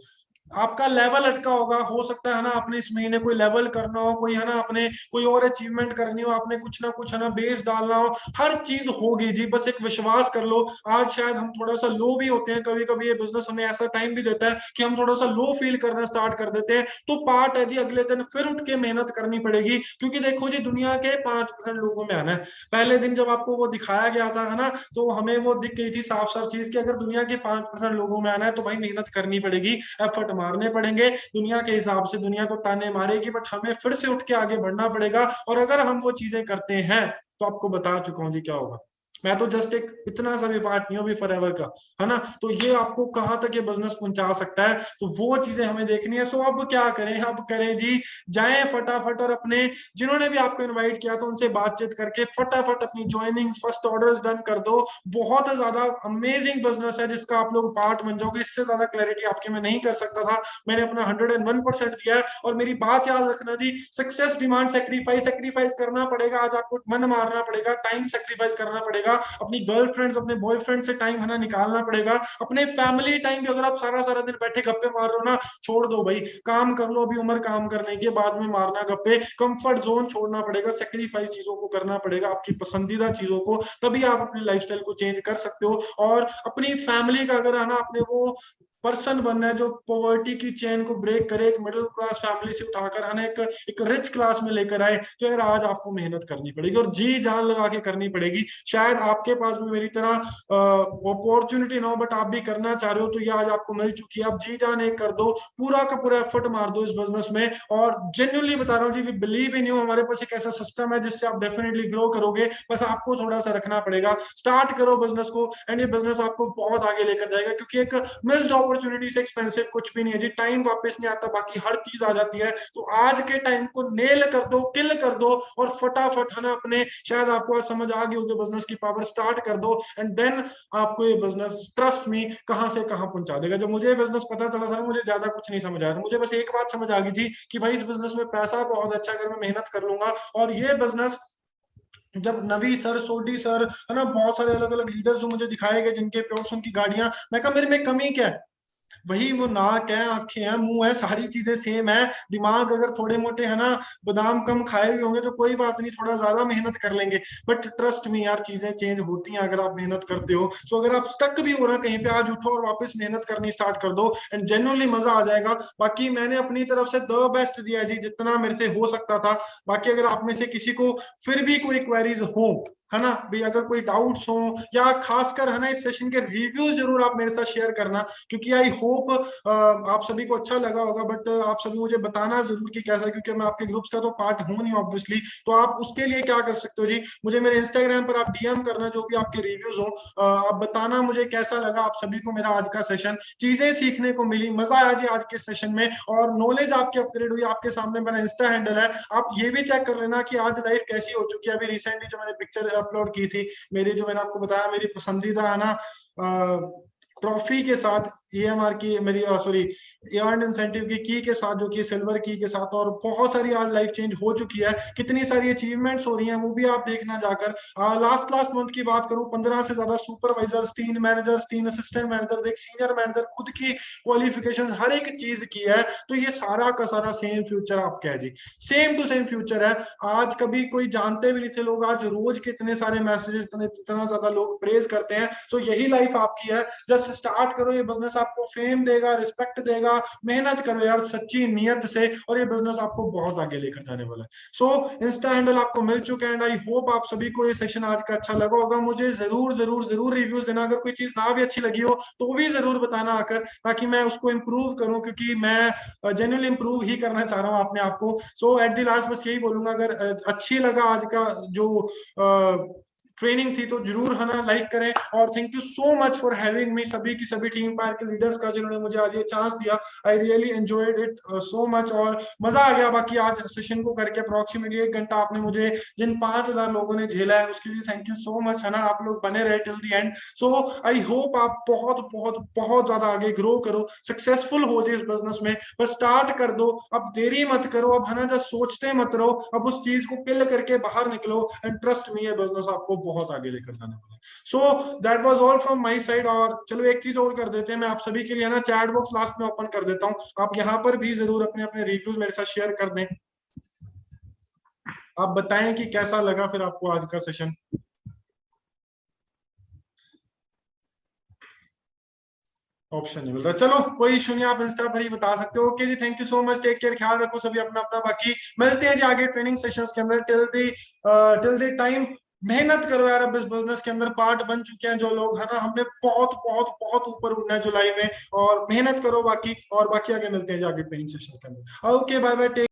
[SPEAKER 1] आपका लेवल अटका होगा, हो सकता है ना आपने इस महीने कोई लेवल करना हो, कोई है ना आपने कोई और अचीवमेंट करनी हो, आपने कुछ ना कुछ है ना बेस डालना हो, हर चीज होगी जी, बस एक विश्वास कर लो। आज शायद हम थोड़ा सा लो भी होते हैं, कभी कभी ये बिजनेस हमें ऐसा टाइम भी देता है कि हम थोड़ा सा लो फील करना स्टार्ट कर देते हैं, तो पार्ट है जी, अगले दिन फिर उठ के मेहनत करनी पड़ेगी। क्योंकि देखो जी दुनिया के 5% लोगों में आना है। पहले दिन जब आपको वो दिखाया गया था है ना, तो हमें वो दिख गई थी साफ साफ चीज कि अगर दुनिया के 5% लोगों में आना है तो भाई मेहनत करनी पड़ेगी, एफर्ट मारने पड़ेंगे। दुनिया के हिसाब से दुनिया तो ताने मारेगी, बट हमें फिर से उठ के आगे बढ़ना पड़ेगा। और अगर हम वो चीजें करते हैं तो आपको बता चुका हूं जी क्या होगा। मैं तो जस्ट एक इतना सा भी पार्ट नहीं हूं अभी फॉरएवर का, है ना, तो ये आपको कहां तक ये बिजनेस पहुंचा सकता है, तो वो चीजें हमें देखनी है। सो अब क्या करें, अब करें जी, जाएं फटाफट और अपने जिन्होंने भी आपको इनवाइट किया था उनसे बातचीत करके फटाफट अपनी ज्वाइनिंग फर्स्ट ऑर्डर्स डन कर दो। बहुत ज्यादा अमेजिंग बिजनेस है जिसका आप लोग पार्ट बन जाओगे। इससे ज्यादा क्लैरिटी आपके में नहीं कर सकता था, मैंने अपना 101% दिया है। और मेरी बात याद रखना जी, सक्सेस डिमांड सेक्रीफाइस, सेक्रीफाइस करना पड़ेगा। आज आपको मन मारना पड़ेगा, टाइम सेक्रीफाइस करना पड़ेगा, अपनी गर्लफ्रेंड्स अपने बॉयफ्रेंड से टाइम है ना निकालना पड़ेगा, अपने फैमिली टाइम भी अगर आप सारा सारा दिन बैठे गप्पे मार रहे हो ना, छोड़ दो भाई, काम कर लो, अभी उम्र काम करने की, बाद में मारना गप्पे। कंफर्ट जोन छोड़ना पड़ेगा, सेक्रीफाइस चीजों को करना पड़ेगा, आपकी पसंदीदा चीजों को, तभी आप अपनी लाइफस्टाइल को चेंज कर सकते हो। और अपनी फैमिली का अगर है ना अपने वो पर्सन बनना है जो पॉवर्टी की चेन को ब्रेक करे, एक मिडिल क्लास फैमिली से उठाकर है ना एक रिच क्लास में लेकर आए, तो यार आज आपको मेहनत करनी पड़ेगी और जी जान लगा के करनी पड़ेगी। शायद आपके पास भी मेरी तरह अपॉर्चुनिटी ना हो, बट आप भी करना चाह रहे हो, तो ये आज आपको मिल चुकी है। आप जी जान एक कर दो, पूरा का पूरा एफर्ट मार दो इस बिजनेस में। और जेन्युइनली बता रहा हूँ जी, वी बिलीव इन यू। हमारे पास एक ऐसा सिस्टम है जिससे आप डेफिनेटली ग्रो करोगे, बस आपको थोड़ा सा रखना पड़ेगा। स्टार्ट करो बिजनेस को, एंड ये बिजनेस आपको बहुत आगे लेकर जाएगा, क्योंकि एक मिस्ड अपॉर्चुनिटी से एक्सपेंसिव कुछ भी नहीं है जी। टाइम वापस नहीं आता, बाकी हर चीज आ जाती है। तो आज के टाइम को नेल कर दो, किल कर दो, और फटाफट है ना अपने, शायद आपको आज समझ आ गई होगी बिजनेस की पावर, स्टार्ट कर दो, एंड देन आपको ये बिजनेस ट्रस्ट मी कहां से कहां पहुंचा देगा। जब मुझे बिजनेस पता चला था मुझे ज्यादा कुछ नहीं समझ आया था, मुझे बस एक बात समझ आ गई थी कि भाई इस बिजनेस में पैसा बहुत अच्छा, अगर मैं मेहनत कर लूंगा। और ये बिजनेस जब नवी सर, सोडी सर, है ना, बहुत सारे अलग अलग लीडर्स जो मुझे दिखाए गए, जिनके प्योर्स उनकी गाड़ियां, मैं कहा मेरे में कमी क्या है? वही वो नाक है, आंखें हैं, मुंह है, सारी चीजें सेम है। दिमाग अगर थोड़े मोटे है ना, बादाम कम खाए भी होंगे तो कोई बात नहीं, थोड़ा ज्यादा मेहनत कर लेंगे। बट ट्रस्ट मी यार, चीजें चेंज होती हैं अगर आप मेहनत करते हो। सो अगर आप स्टक भी हो रहा कहीं पे, आज उठो और वापस मेहनत करनी स्टार्ट कर दो, एंड जेन्युइनली मजा आ जाएगा। बाकी मैंने अपनी तरफ से द बेस्ट दिया जी, जितना मेरे से हो सकता था। बाकी अगर आप में से किसी को फिर भी कोई क्वेरीज हो, है ना भाई, अगर कोई डाउट्स हो, या खासकर है ना इस सेशन के रिव्यूज जरूर आप मेरे साथ शेयर करना, क्योंकि आई होप आप सभी को अच्छा लगा होगा। बट आप सभी मुझे बताना जरूर कि कैसा, क्योंकि मैं आपके ग्रुप्स का तो पार्ट हूं नहीं ऑब्वियसली। तो आप उसके लिए क्या कर सकते हो जी, मुझे मेरे इंस्टाग्राम पर आप डीएम करना, जो भी आपके रिव्यूज हो, आप बताना मुझे कैसा लगा आप सभी को मेरा आज का सेशन। चीजें सीखने को मिली, मजा आया जी आज के सेशन में, और नॉलेज आपकी अपग्रेड हुई। आपके सामने मेरा इंस्टा हैंडल है, आप ये भी चेक कर लेना कि आज लाइफ कैसी हो चुकी है। अभी रिसेंटली जो मैंने पिक्चर अपलोड की थी मेरी, जो मैंने आपको बताया मेरी पसंदीदा है ना ट्रॉफी के साथ, ईएमआर की मेरी, सॉरी, अर्न इंसेंटिव की के साथ, जो कि सिल्वर की के साथ, और बहुत सारी आज लाइफ चेंज हो चुकी है। कितनी सारी अचीवमेंट्स हो रही हैं वो भी आप देखना जाकर। लास्ट मंथ की बात करूं, 15 से ज्यादा सुपरवाइजर्स, 3 मैनेजर्स, 3 असिस्टेंट मैनेजर्स, एक सीनियर मैनेजर, खुद की क्वालिफिकेशन, हर एक चीज की है। तो ये सारा का सारा सेम फ्यूचर आपका है जी, सेम टू सेम फ्यूचर है। आज कभी कोई जानते भी नहीं थे लोग, आज रोज के इतने सारे मैसेजेस, इतना ज्यादा लोग प्रेज करते हैं। तो यही लाइफ आपकी है, जस्ट स्टार्ट करो, ये बिजनेस आपको फेम देगा, रिस्पेक्ट देगा। मेहनत करो यार सच्ची नीयत से, और ये बिजनेस आपको बहुत आगे लेकर जाने वाला है। सो इंस्टा हैंडल आपको मिल चुका है, एंड आई होप आप सभी को ये सेशन आज का अच्छा लगा होगा। मुझे जरूर जरूर जरूर रिव्यूज देना, अगर कोई चीज ना भी अच्छी लगी हो तो भी जरूर बताना आकर, ताकि मैं उसको इम्प्रूव करूं, क्योंकि मैं जेन्युइनली इम्प्रूव ही करना चाह रहा हूं अपने आप को। सो एट द लास्ट बस यही बोलूंगा, अगर अच्छी लगा आज का जो ट्रेनिंग थी तो जरूर है ना लाइक करें। और thank you so much for having me, सभी की सभी टीम फायर के लीडर्स का जिन्होंने मुझे आज ये चांस दिया। I really enjoyed it so much, और मजा आ गया। बाकी आज सेशन को करके अप्रोक्सीमेटली 1 घंटा आपने मुझे, जिन 5,000 लोगों ने झेला है उसके लिए थैंक यू सो मच, है ना। आप लोग बने रहे till the end. So I hope आप बहुत बहुत बहुत ज्यादा आगे ग्रो करो, सक्सेसफुल हो जाए इस बिजनेस में। बस स्टार्ट कर दो, अब देरी मत करो, अब है ना जस्ट सोचते मत रहो, अब उस चीज को किल करके बाहर निकलो, एंड ट्रस्ट मी ये बिजनेस आपको बहुत आगे लेकर जाने वाला है। So that was all from my side. और चलो एक चीज और कर देते हैं, मैं आप सभी के लिए ना चैट बॉक्स लास्ट में ओपन कर देता हूँ, आप यहाँ पर भी जरूर अपने अपने रिव्यूज मेरे साथ शेयर कर दें। आप बताएं कि कैसा लगा फिर आपको आज का सेशन। ऑप्शन नहीं मिल रहा, चलो कोई इशू नहीं, आप इंस्टा पर ही बता सकते हो। ओके जी, thank you so much, take care, ख्याल रखो सभी अपना अपना। बाकी मिलते हैं जी आगे ट्रेनिंग सेशंस के अंदर। टिल द टाइम मेहनत करो यार, अब इस बिजनेस के अंदर पार्ट बन चुके हैं जो लोग, है ना। हमने बहुत बहुत बहुत ऊपर उड़ना है जुलाई में, और मेहनत करो बाकी। और बाकी आगे मिलते हैं जी आगे ट्रेनिंग सेशन के अंदर। Okay bye bye, take